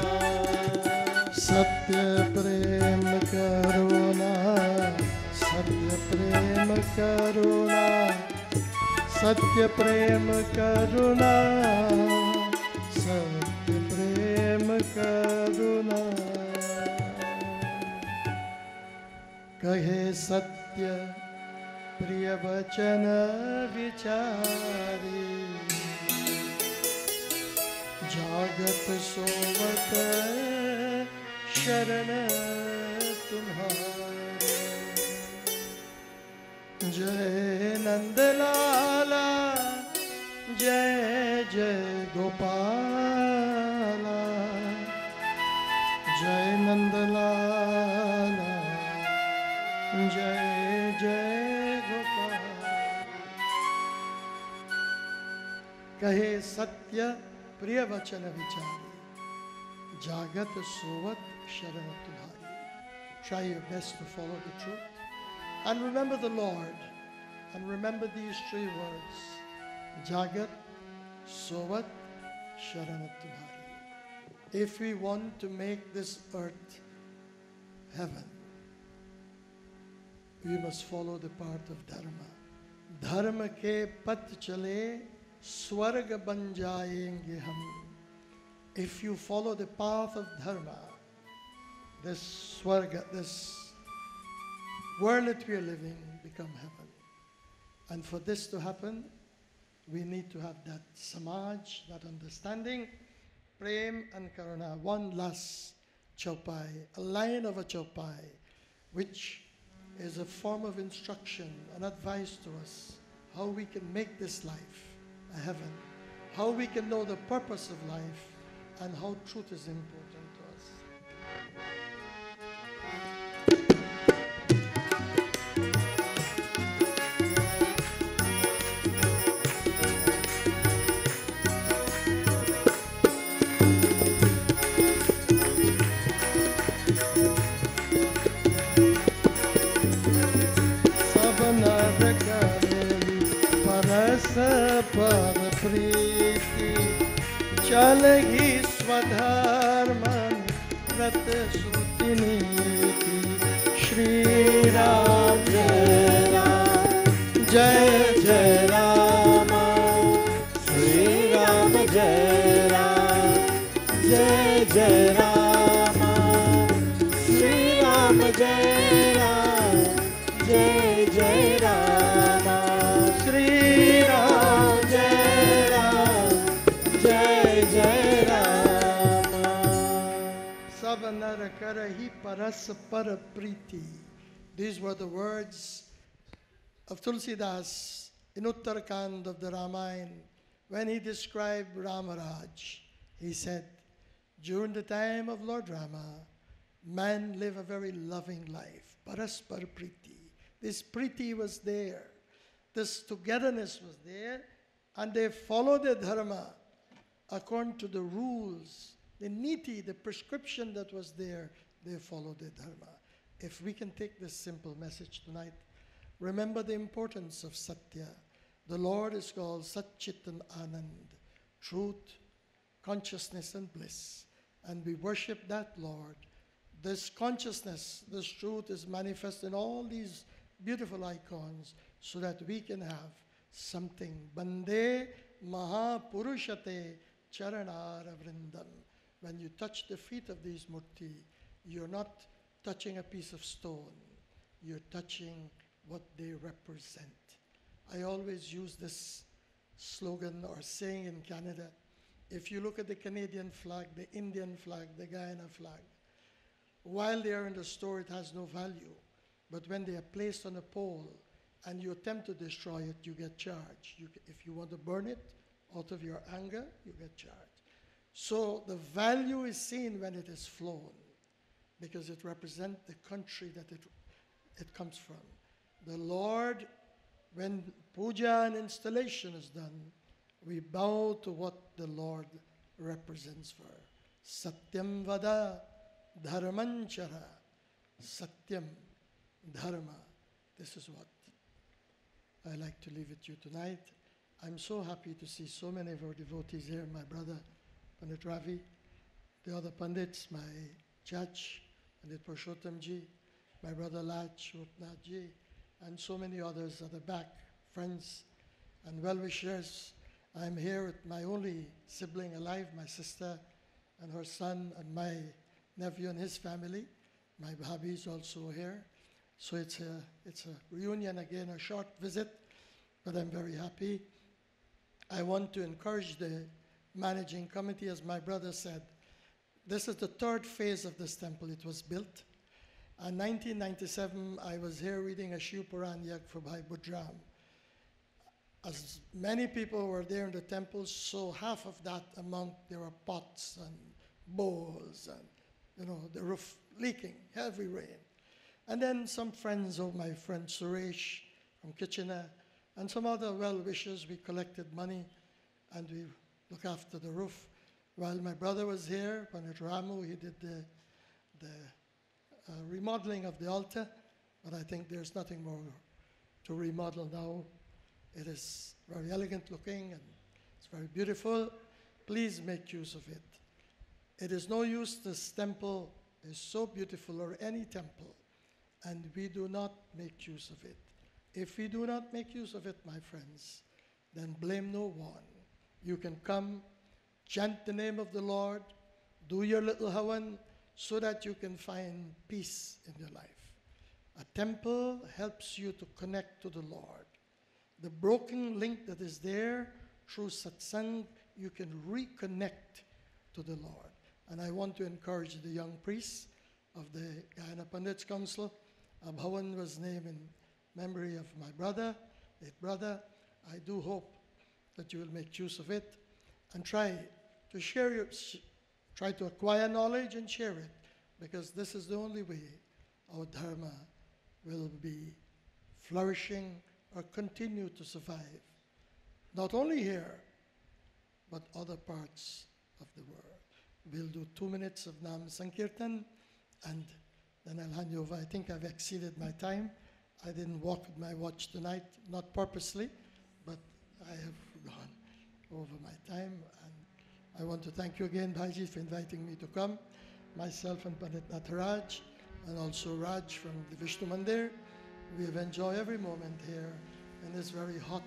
Satya Satya Prema Karuna, Satya Prema Karuna, Satya Prema Karuna, Satya Prema Karuna. Kahe Satya Priya Vachana Vichari, Jagat Somat शरण तुम्हारे। जय नंदलाला, जय जय गोपाला, जय नंदलाला, जय जय गोपाल। कहे सत्य प्रिय वचन विचारी, जागत सोवत शरण तुम्हारी. Try your best to follow the truth and remember the Lord, and remember these 3 words: Jagat, Sovat, Sharanat Tumhari. If we want to make this earth heaven, we must follow the path of Dharma. Dharma ke pat chale, swarga ban jayenge hum. If you follow the path of Dharma, this swarga, this world that we are living, become heaven. And for this to happen, we need to have that samaj, that understanding, prem and karuna. One last chaupai, a line of a chaupai, which is a form of instruction and advice to us how we can make this life a heaven, how we can know the purpose of life, and how truth is important to us. पर प्रीति चलगी स्वधर्मन व्रत श्रुति नीति श्री राम जय राम जय जय राम श्री राम जय राम जय जय राम श्री राम जय राम जय जय राम श्री राम जय राम जय जय राम सब नर करहि परस्पर प्रीति. These were the words of Tulsidas in Uttarakand of the Ramayana when he described Ramaraj. He said, during the time of Lord Rama, man lived a very loving life. Paraspar Priti. This Priti was there. This togetherness was there. And they followed the dharma according to the rules, the niti, the prescription that was there. They followed the dharma. If we can take this simple message tonight, remember the importance of Satya. The Lord is called Satchitan Anand, truth, consciousness, and bliss. And we worship that Lord. This consciousness, this truth is manifest in all these beautiful icons so that we can have something. Bande Mahapurushate Charanara Vrindam. When you touch the feet of these murti, you're not touching a piece of stone. You're touching what they represent. I always use this slogan or saying in Canada. If you look at the Canadian flag, the Indian flag, the Guyana flag, while they are in the store, it has no value. But when they are placed on a pole and you attempt to destroy it, you get charged. If you want to burn it out of your anger, you get charged. So the value is seen when it is flown, because it represents the country that it comes from. The Lord, when puja and installation is done, we bow to what the Lord represents for. Satyam vada dharmanchara. Satyam, dharma. This is what I like to leave with you tonight. I'm so happy to see so many of our devotees here. My brother, Pandit Ravi, the other Pandits, my judge, Pandit Purushottamji, my brother Lach, Rupnathji, and so many others at the back, friends and well-wishers. I'm here with my only sibling alive, my sister and her son, and my nephew and his family. My bhabi is also here. So it's a reunion again, a short visit, but I'm very happy. I want to encourage the managing committee, as my brother said. This is the third phase of this temple. It was built. In 1997, I was here reading a Shiv Puran Yag for Bhai Budram. As many people were there in the temple, so half of that amount, there were pots and bowls and, the roof leaking, heavy rain. And then some friends of my friend Suresh from Kitchener and some other well-wishers, we collected money and we look after the roof. While my brother was here, Pandit Ramu, he did the remodeling of the altar, but I think there's nothing more to remodel now. It is very elegant looking and it's very beautiful. Please make use of it. It is no use this temple is so beautiful, or any temple, and we do not make use of it. If we do not make use of it, my friends, then blame no one. You can come, chant the name of the Lord, do your little havan, so that you can find peace in your life. A temple helps you to connect to the Lord. The broken link that is there, through satsang, you can reconnect to the Lord. And I want to encourage the young priests of the Guyana Pandits Council. Bhavan was named in memory of my brother, late brother. I do hope that you will make use of it and try to share try to acquire knowledge and share it, because this is the only way our dharma will be flourishing or continue to survive, not only here, but other parts of the world. We'll do 2 minutes of Nam Sankirtan, and then I'll hand you over. I think I've exceeded my time. I didn't walk with my watch tonight, not purposely, but I have gone over my time. And I want to thank you again, Bhaiji, for inviting me to come. Myself and Pandit Natharaj, and also Raj from the Vishnu Mandir. We have enjoyed every moment here in this very hot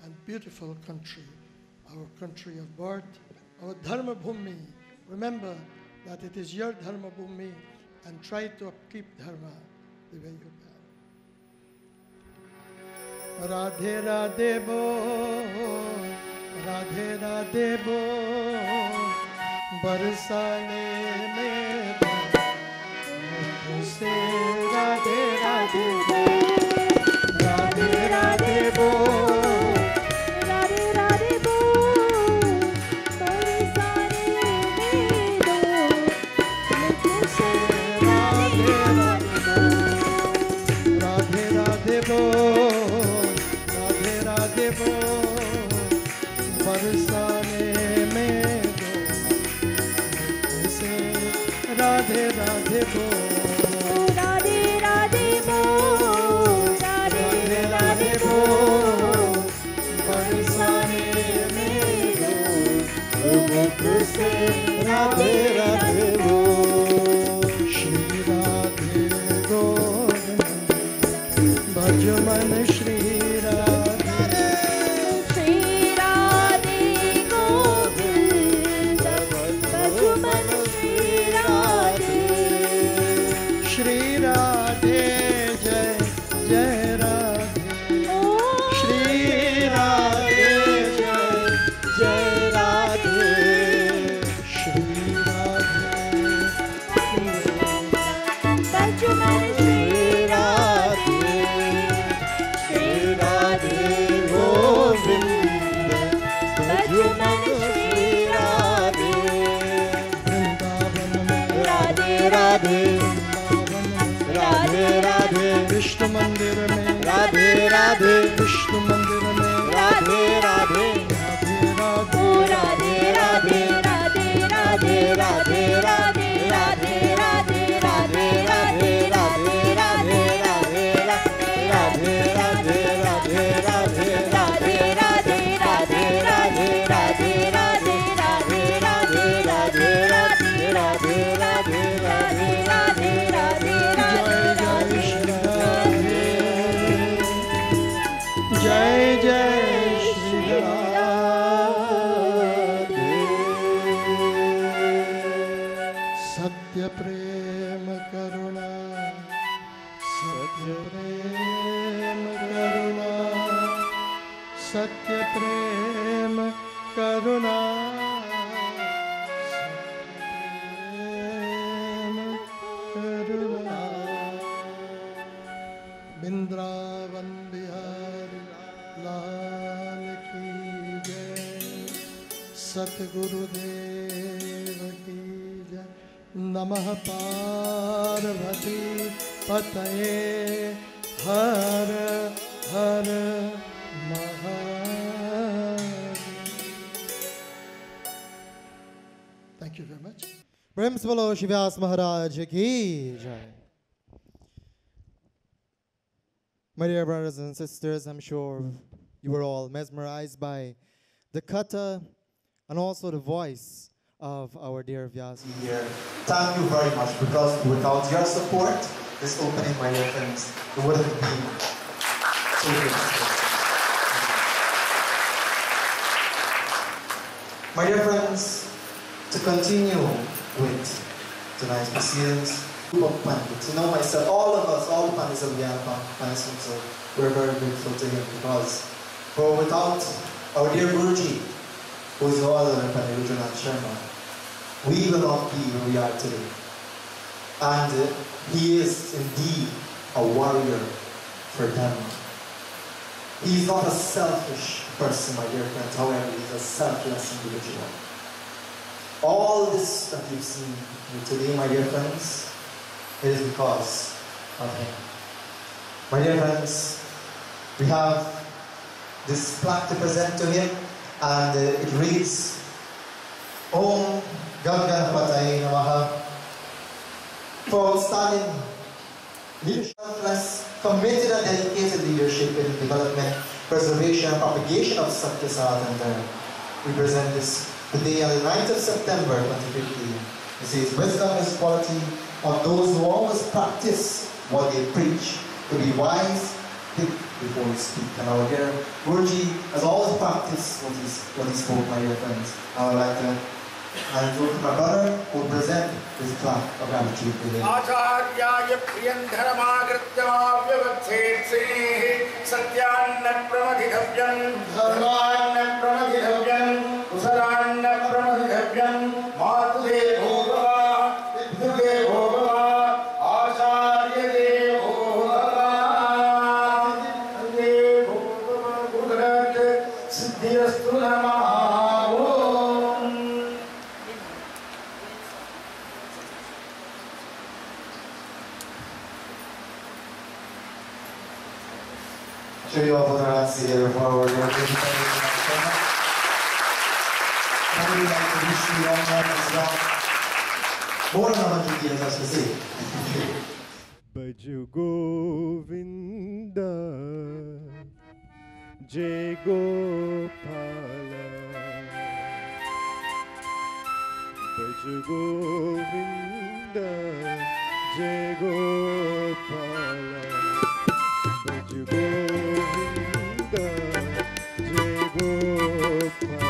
and beautiful country, our country of birth, our Dharma Bhumi. Remember that it is your Dharma Bhumi, and try to upkeep Dharma the way you can. Radhe Radhe Bo, Radhe Radhe Bo, Barsane mein se Radhe Radhe Bo, Radhe Radhe Bo. Radhe Radhe Bo, Radhe Radhe Bo, Radhe Radhe Bo, Barsane mein mukh se Radhe Radhe Bo, Shri Radhe Govind, bhaj man Shri Radhe, Shri Radhe Govind, bhaj man Shri Radhe, Jai Jai Radhe, Shri Radhe, Jai Jai Radhe, Shri Radhe, Bhajaman Shri Radhe, Shri Radhe Govind, Bhajaman Shri Radhe, Vrindavan Radhe Radhe, Radhe Radhe, Vishnu Mandir mein Radhe Radhe, Vishnu Mandir mein Radhe Radhe, Radhe Radhe, oh Radhe Radhe, Radhe Radhe, Radhe Radhe, Radhe Radhe, Radhe Radhe, Radhe Radhe, Radhe Radhe, Radhe Radhe, Radhe Radhe, Radhe Radhe, Radhe Radhe, Radhe Radhe, Radhe Radhe, Radhe Radhe, Radhe Radhe, Radhe Jai Jai Shri Radhe, Satya Prema Karuna, Satya Prema Karuna, Satya Prema Karuna, Satya Prema Karuna, Bindravan Bihari Lal ki jai, Satguru Dev ki jai, Namah Parvati Pataye, Har Har Mahadev. Thank you very much. Brims Bolo Shivyas Maharaj ki jai. My dear brothers and sisters, I'm sure you were all mesmerized by the kata and also the voice of our dear Vyas. Here. Thank you very much, because without your support, this opening, my dear friends, it wouldn't be so good. My dear friends, to continue with tonight's proceedings, group of Pandits. You know myself, all of us, all the Pandits of Guyana Pandits Council, we're very grateful to him, because without our dear Guruji, who is no other than Pandit Rudra and Sharma, we will not be where we are today. And he is indeed a warrior for them. He is not a selfish person, my dear friends. However, he is a selfless individual. All this that you've seen today, my dear friends, it is because of him. My dear friends, we have this plaque to present to him, and it reads, Om Ganganapataye Namaha. For outstanding leadership, committed and dedicated leadership in development, preservation, and propagation of Satya Sat and Dharma. We present this today on the 9th of September 2015. It says, wisdom is quality of those who always practice what they preach. To be wise, think before you speak. And our dear Guruji has always practiced what he spoke, my dear friends. I would like to hand over to my brother who will present this plaque of gratitude to him. Acharya Priyan Dharmagritya Vyavachetsri Satyanna Pramadhitavyan Dharmanna Pramadhitavyan Kusalanna Pramadhitavyan Matule Bhogava Vidhude Bhogava Acharya Devo Bhagava Devo Bhagava Gudrat Siddhirastu Namaha. Sure you all put our hands together for our Lord. I would like to wish you long life as well. More than 100 years, as we say. Baju Govinda, Jai Gopala. Baju Govinda, Jai Gopala. Baju Govinda, Jai Gopala.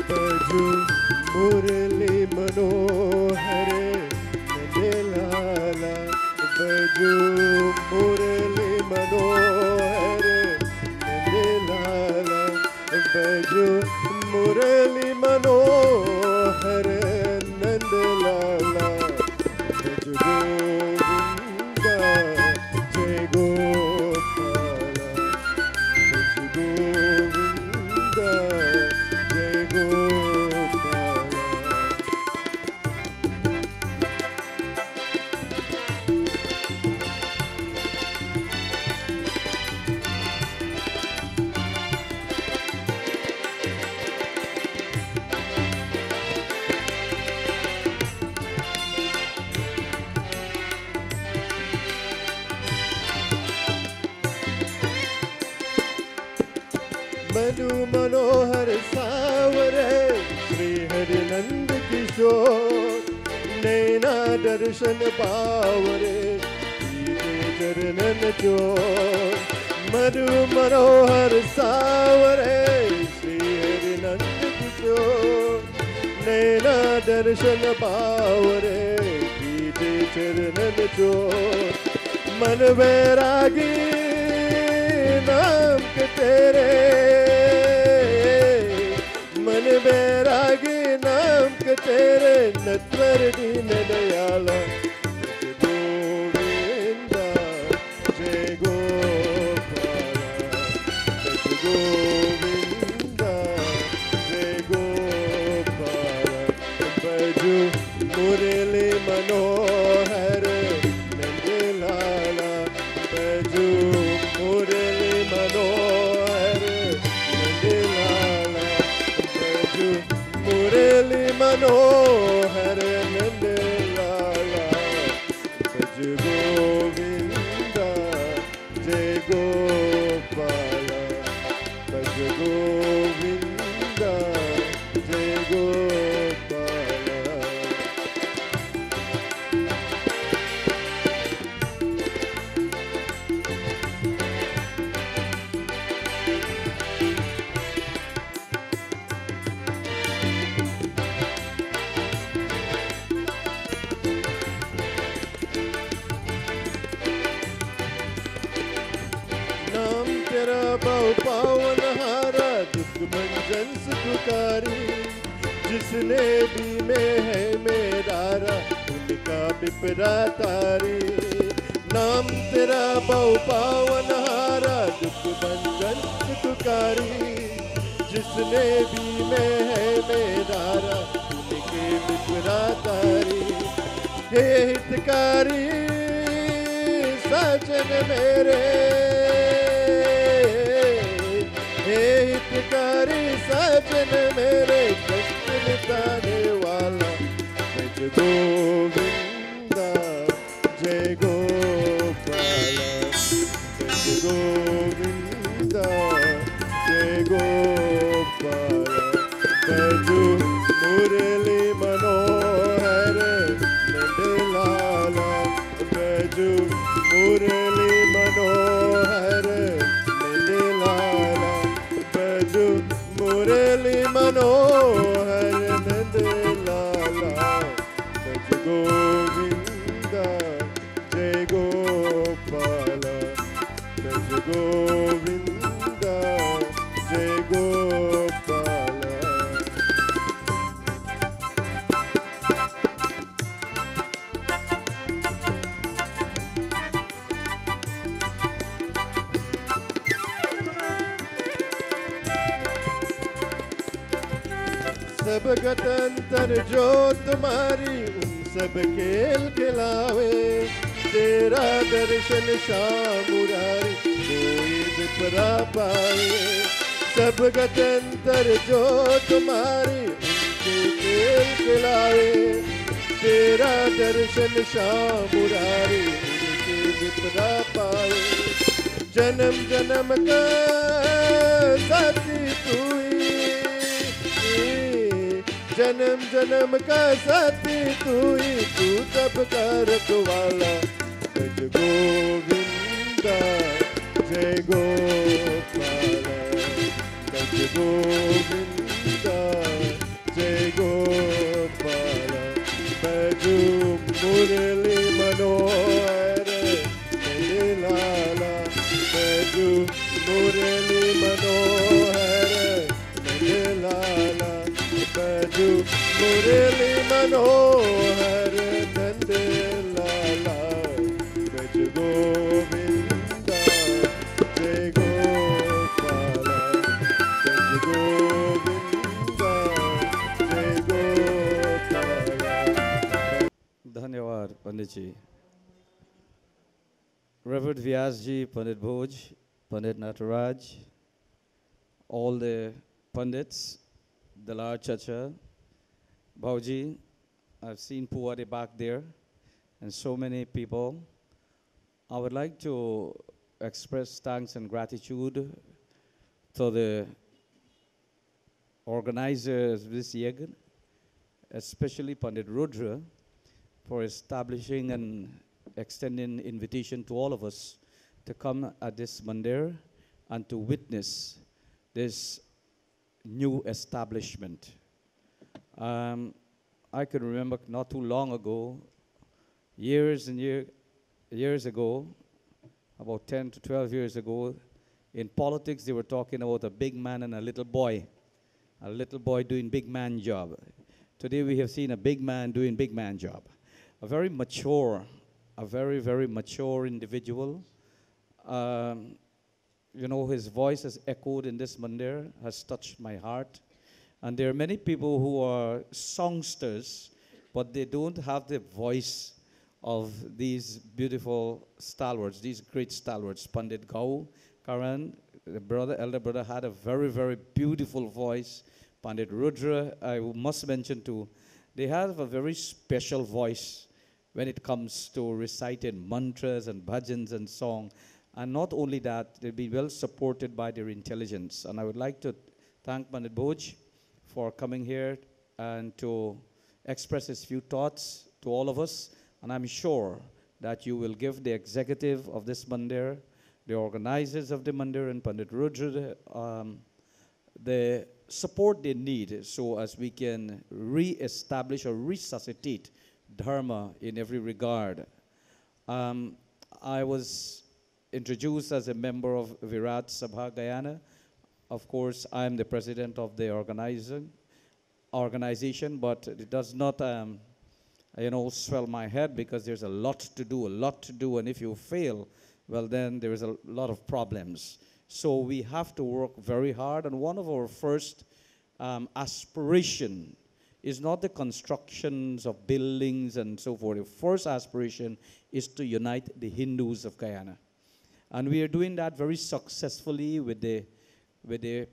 Baju Murali Manohare Nadelala. Baju Murali Manohare Nadelala. Baju Murali Manohare Nadelala. Baju Govinda, Jai Gopala. Baju Govinda, Jai Gopala. Manu मनोहर सावरे श्री हरि नंद किशोर नैना दर्शन पावरे पीते चरणन चोर मनु मनोहर सावरे श्री हरि नंद किशोर नैना दर्शन पावरे पीते चरणन चोर मन वैरागी नाम के तेरे मन बैरागी नाम के तेरे नटवर दीन दयाला गोविंदा जय गोपाला गोविंदा जय गोपाला बजू मुरली मनोहर नंदलाला बजू मुरली मनोहर नंदलाला बजू मुरली मनोहर नंदलाला बजू गोविंदा जय गोपाला बजू गोविंदा जय गोपाला नाम तेरा बहु पावन हारा दुख भंजन सुखकारी जिसने भी में है मेरा उनका पिपरा तारी। नाम तेरा बहु पावन हारा दुख भंजन सुखकारी। जिसने भी में है मेरा उनके पिपरा तारी। हे हितकारी सजन मेरे, हे हितकारी सजन मेरे, कष्ट मिटाने वाला जय गोविंदा जय गोपाला। जय गोविंदा जय गोपाला। बैजू मुरली मनोहर नंदलाला। बैजू मुरली मनोहर नंदलाला। बैजू मुरली मनोहर नंदलाला। बैज गोविंदा जय गोपाला। बैज गोविंदा जय गोपाला। सब गतंतर जो तुम्हारी उन सब खेल खिलावे। तेरा दर्शन श्याम मुरारी कोई विपरा पाए। सब गतंतर जो तुम्हारी उनके खेल खिलावे। तेरा दर्शन श्याम मुरारी उनके विपरा पाए। जन्म जन्म का साथी तू ही, जन्म जन्म का साथी तू ही, तू सबका रखवाला। जय गोविंदा जय गोपाला। जय गोविंदा जय गोपाला। बैजू मुरली मनोहर नंदलाला। बैजू मुरली मनोहर नंदलाला। बैजू मुरली मनोहर नंदलाला। बैज गोविंदा जय गोपाला। बैज गोविंदा जय गोपाला। धन्यवाद पंडित जी। Reverend Vyas ji, Pandit Bhoj, Pandit Nataraj, all the Pandits, Dalar Chacha, Bhauji, I've seen Puwari back there, and so many people. I would like to express thanks and gratitude to the organizers of this Yagn, especially Pandit Rudra, for establishing and extending invitation to all of us to come at this Mandir and to witness this new establishment. I can remember not too long ago, years ago, about 10 to 12 years ago, in politics they were talking about a big man and a little boy doing big man job. Today we have seen a big man doing big man job. A very mature, a very, very mature individual. You know, his voice has echoed in this Mandir, has touched my heart. And there are many people who are songsters, but they don't have the voice of these beautiful stalwarts, these great stalwarts. Pandit Gau, Karan, the elder brother, had a very, very beautiful voice. Pandit Rudra, I must mention too, they have a very special voice when it comes to reciting mantras and bhajans and song. And not only that, they've been well supported by their intelligence. And I would like to thank Pandit Bhoj for coming here and to express his few thoughts to all of us. And I'm sure that you will give the executive of this Mandir, the organizers of the Mandir, and Pandit Rudra the support they need so as we can re-establish or resuscitate Dharma in every regard. I was introduced as a member of Virat Sabha Guyana. Of course, I'm the president of the organization. organization, but it does not, swell my head because there's a lot to do, and if you fail, well, then there is a lot of problems. So we have to work very hard, and one of our first aspiration is not the constructions of buildings and so forth. The first aspiration is to unite the Hindus of Guyana. And we are doing that very successfully with the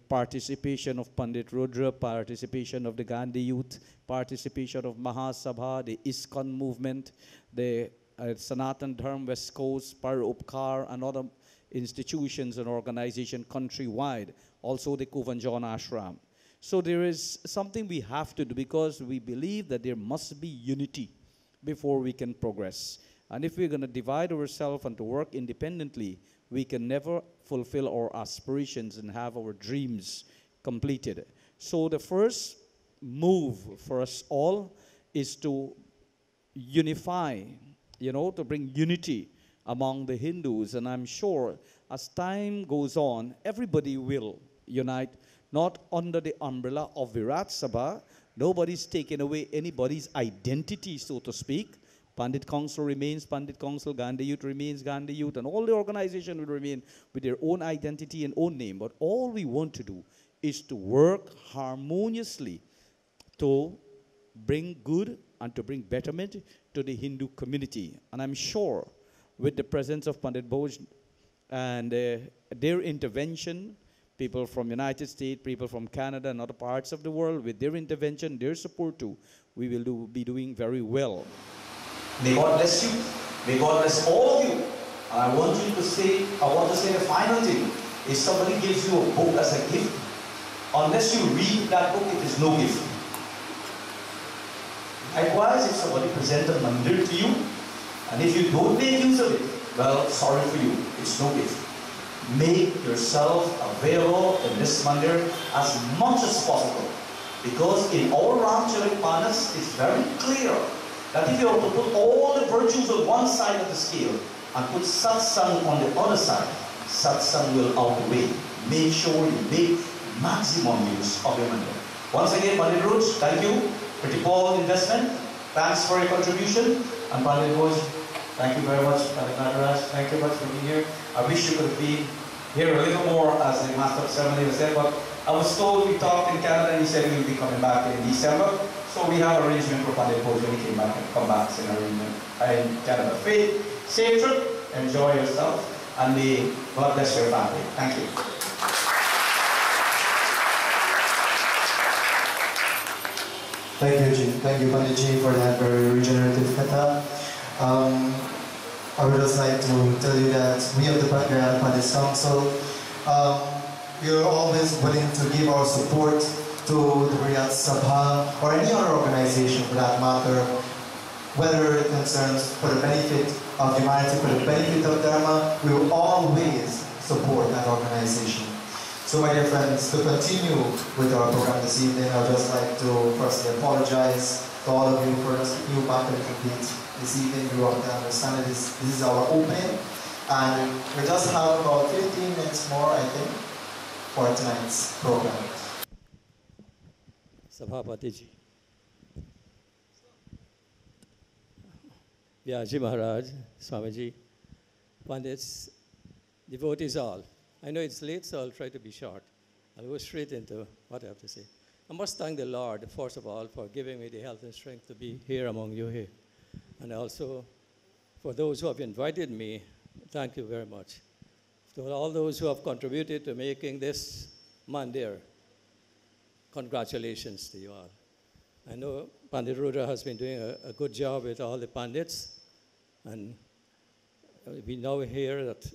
participation of Pandit Rudra, participation of the Gandhi Youth, participation of Mahasabha, the ISKCON movement, the Sanatan Dharm West Coast, Upkar, and other institutions and organizations countrywide, also the Kuvanjan Ashram. So there is something we have to do because we believe that there must be unity before we can progress. And if we're going to divide ourselves and to work independently, we can never fulfill our aspirations and have our dreams completed. So the first move for us all is to unify, to bring unity among the Hindus. And I'm sure as time goes on, everybody will unite, not under the umbrella of Virat Sabha. Nobody's taking away anybody's identity, so to speak. Pandit Council remains Pandit Council, Gandhi Youth remains Gandhi Youth, and all the organizations will remain with their own identity and own name. But all we want to do is to work harmoniously to bring good and to bring betterment to the Hindu community. And I'm sure with the presence of Pandit Bhoj and their intervention, people from United States, people from Canada and other parts of the world, with their intervention, their support too, we will be doing very well. May God bless you. May God bless all of you. And I want to say the final thing. If somebody gives you a book as a gift, unless you read that book, it is no gift. Likewise, if somebody presents a Mandir to you, and if you don't make use of it, well, sorry for you, it's no gift. Make yourself available in this Mandir as much as possible. Because in our Ramcharitmanas, it's very clear that if you are to put all the virtues on one side of the scale and put satsang on the other side, satsang will outweigh. Make sure you make maximum use of your Mandir. Once again, Pandit Rudra, thank you. Pretty Paul investment, thanks for your contribution. And Pandit Bhoj, thank you very much. Pandit Nagaraj, thank you much for being here. I wish you could be here a little more, as the Master of Ceremony said, but I was told we talked in Canada and he said we will be coming back in December. So we have arrangement for Pandit Bhoj when he came back and come back in arrangement in Canada. Safe trip, enjoy yourself, and may God bless your family. Thank you. Thank you, Ji. Thank you, Pandit Ji, for that very regenerative katha. I would just like to tell you that we of the Guyana Pandit Council, we are always willing to give our support to the Virat Sabha or any other organization for that matter, whether it concerns for the benefit of humanity, for the benefit of Dharma, we will always support that organization. So my dear friends, to continue with our program this evening, I would just like to firstly apologize to all of you for just keeping you back a little bit this evening. You have to understand that this is our opening, and we just have about 15 minutes more, I think, for tonight's program. Sabhapati ji, Vyaji Maharaj, Swamiji, Pandits, devotees all. I know it's late, so I'll try to be short. I'll go straight into what I have to say. I must thank the Lord, first of all, for giving me the health and strength to be here among you here. And also, for those who have invited me, thank you very much. To all those who have contributed to making this Mandir, congratulations to you all. I know Pandit Rudra has been doing a good job with all the Pandits, and we now hear that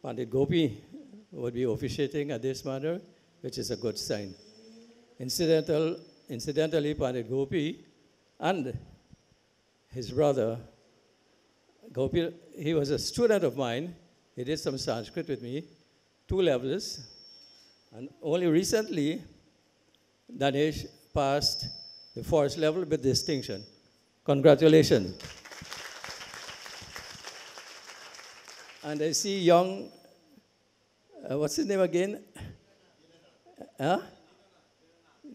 Pandit Gopi would be officiating at this Mandir, which is a good sign. Incidentally, Pandit Gopi and his brother, Gopi, he was a student of mine. He did some Sanskrit with me, 2 levels, and only recently, Danesh passed the first level with distinction. Congratulations. And I see young, what's his name again? Huh?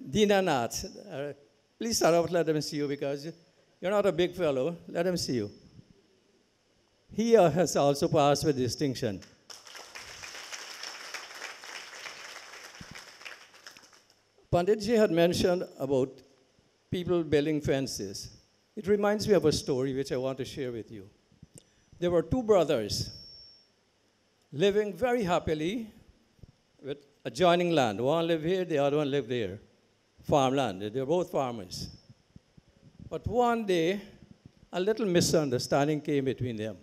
Dinanath. Please stand up, let them see you, because you're not a big fellow. Let them see you. He has also passed with distinction. Panditji had mentioned about people building fences. It reminds me of a story which I want to share with you. There were two brothers living very happily with adjoining land. One lived here, the other one lived there. Farmland. They were both farmers. But one day, a little misunderstanding came between them.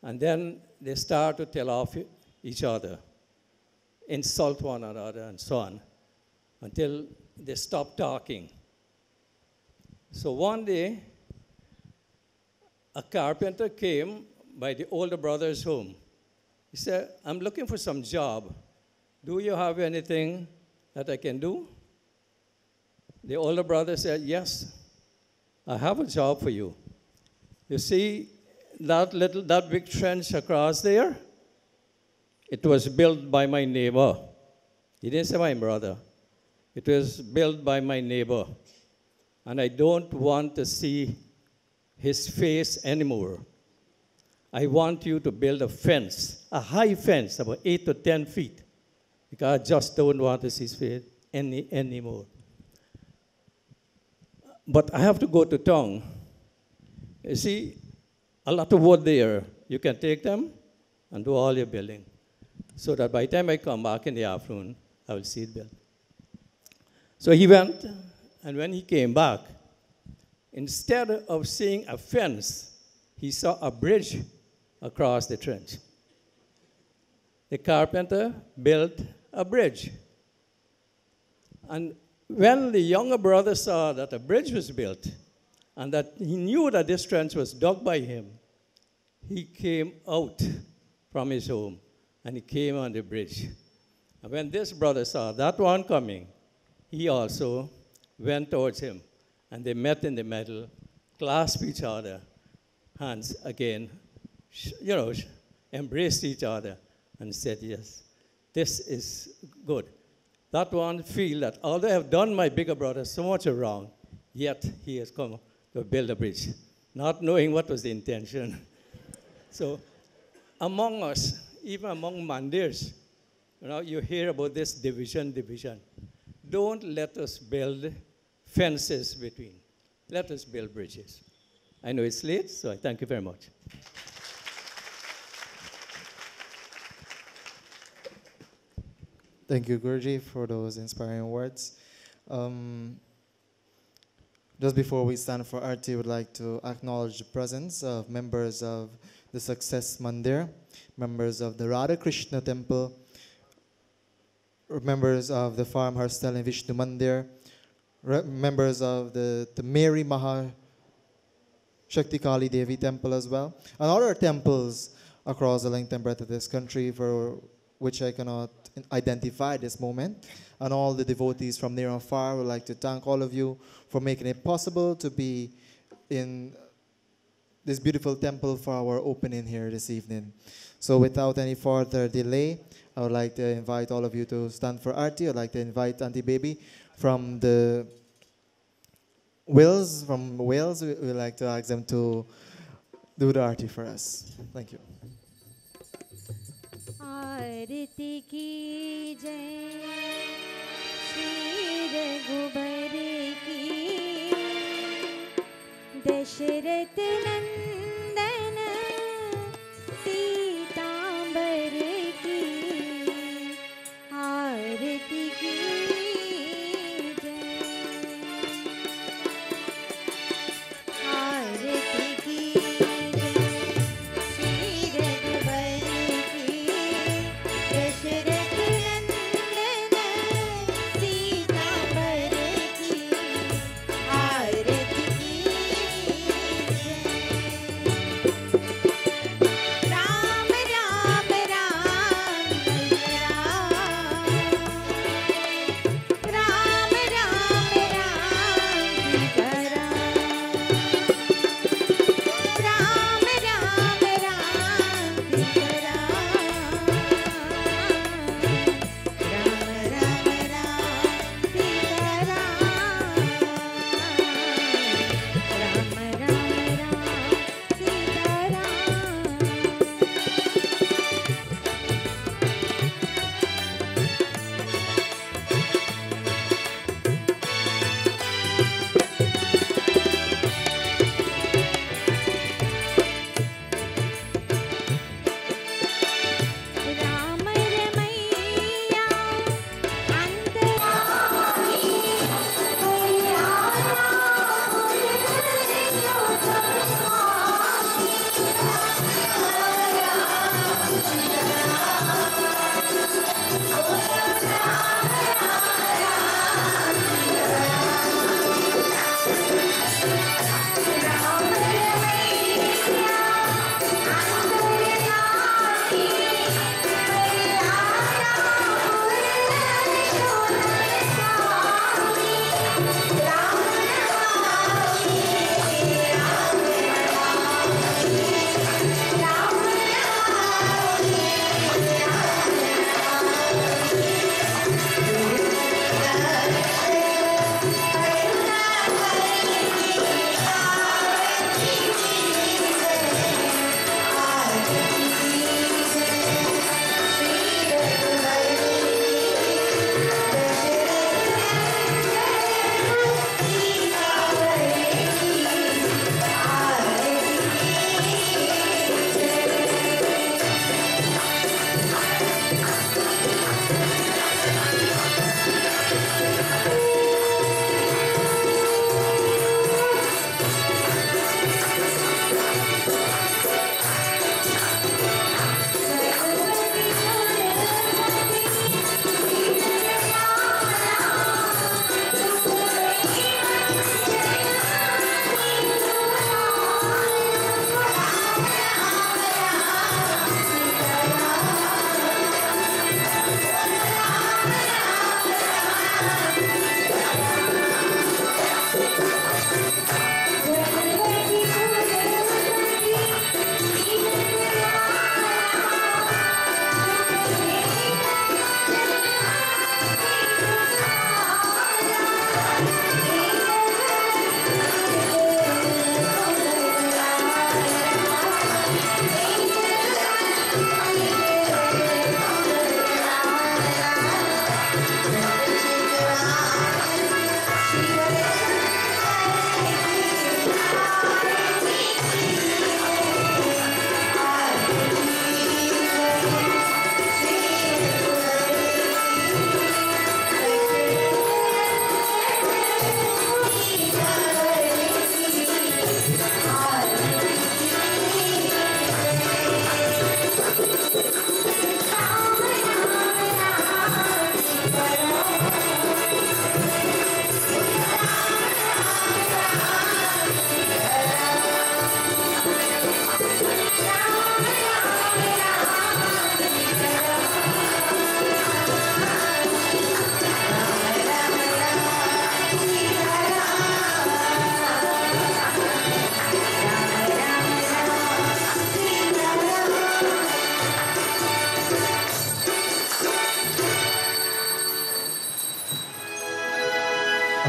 And then they started to tell off each other, insult one another, and so on, until they stopped talking. So one day, a carpenter came by the older brother's home. He said, I'm looking for some job. Do you have anything that I can do? The older brother said, yes, I have a job for you. You see that big trench across there? It was built by my neighbor. He didn't say my brother. It was built by my neighbor. And I don't want to see his face anymore. I want you to build a fence, a high fence, about 8 to 10 feet, because I just don't want to see his face anymore. But I have to go to town. You see, a lot of wood there. You can take them and do all your building, so that by the time I come back in the afternoon, I will see it built. So he went, and when he came back, instead of seeing a fence, he saw a bridge across the trench. The carpenter built a bridge. And when the younger brother saw that a bridge was built, and that he knew that this trench was dug by him, he came out from his home, and he came on the bridge. And when this brother saw that one coming, he also went towards him, and they met in the middle, clasped each other, hands again, embraced each other, and said, yes, this is good. That one feel that although I have done my bigger brother so much wrong, yet he has come to build a bridge, not knowing what was the intention. So among us, even among Mandirs, you hear about this division. Don't let us build fences between. Let us build bridges. I know it's late, so I thank you very much. Thank you, Guruji, for those inspiring words. Just before we stand for Aarti, I would like to acknowledge the presence of members of the Success Mandir, members of the Radha Krishna Temple, members of the Farmhouse in Vishnu Mandir, members of the Mary Maha Shakti Kali Devi Temple as well, and other temples across the length and breadth of this country for which I cannot identify this moment. And all the devotees from near and far would like to thank all of you for making it possible to be in this beautiful temple for our opening here this evening. So without any further delay, I would like to invite all of you to stand for Aarti. I'd like to invite Auntie Baby from the Wales. From Wales, we would like to ask them to do the Aarti for us. Thank you. आरती की जय श्री रघुबर की दशरथ नंदन सीतांबर की आरती की जय आरती की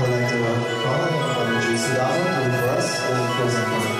would like to call on Pandit to read for us the closing prayer.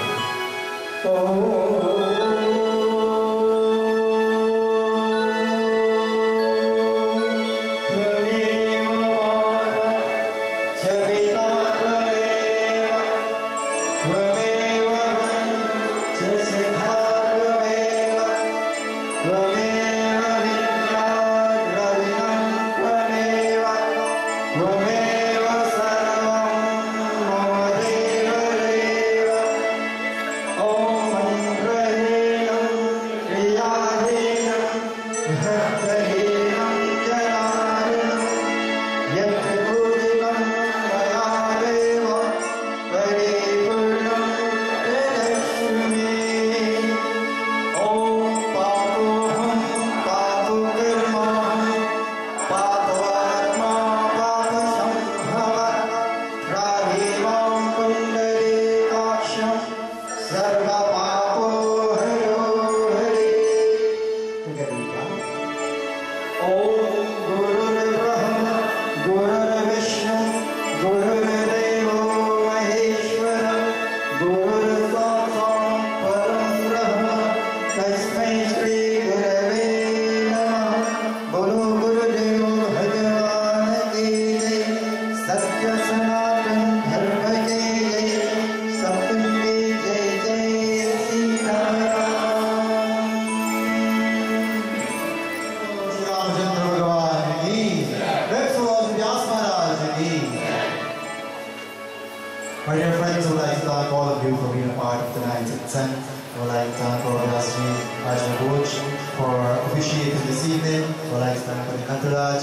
My dear friends, I would like to thank all of you for being a part of tonight's event. I would like to thank our Rajna Coach for officiating this evening. I would like to thank Pandit Raj,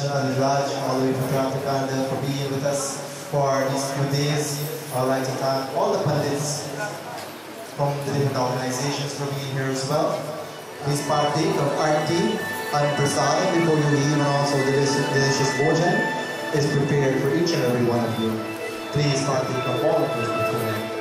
all the way from Toronto, Canada, for being with us for these 2 days. I would like to thank all the Pandits from the different organizations for being here as well. Please partake of Aarti and Prasadam before you leave, and also delicious Bhojan is prepared for each and every one of you. Please partake of all of this before you.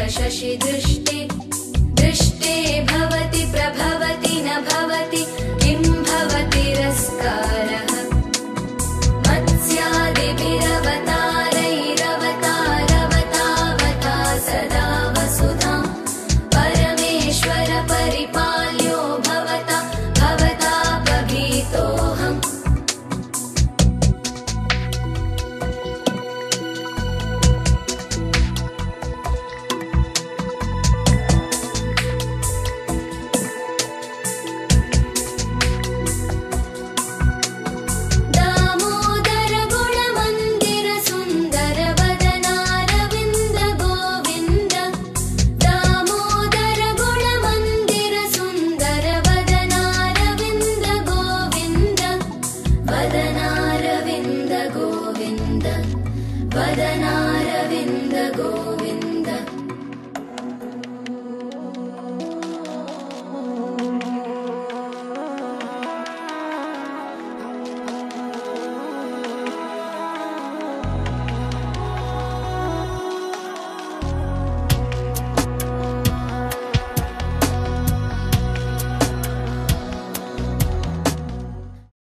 Shashi दृष्टि दृष्टे भवति प्रभवति न भवति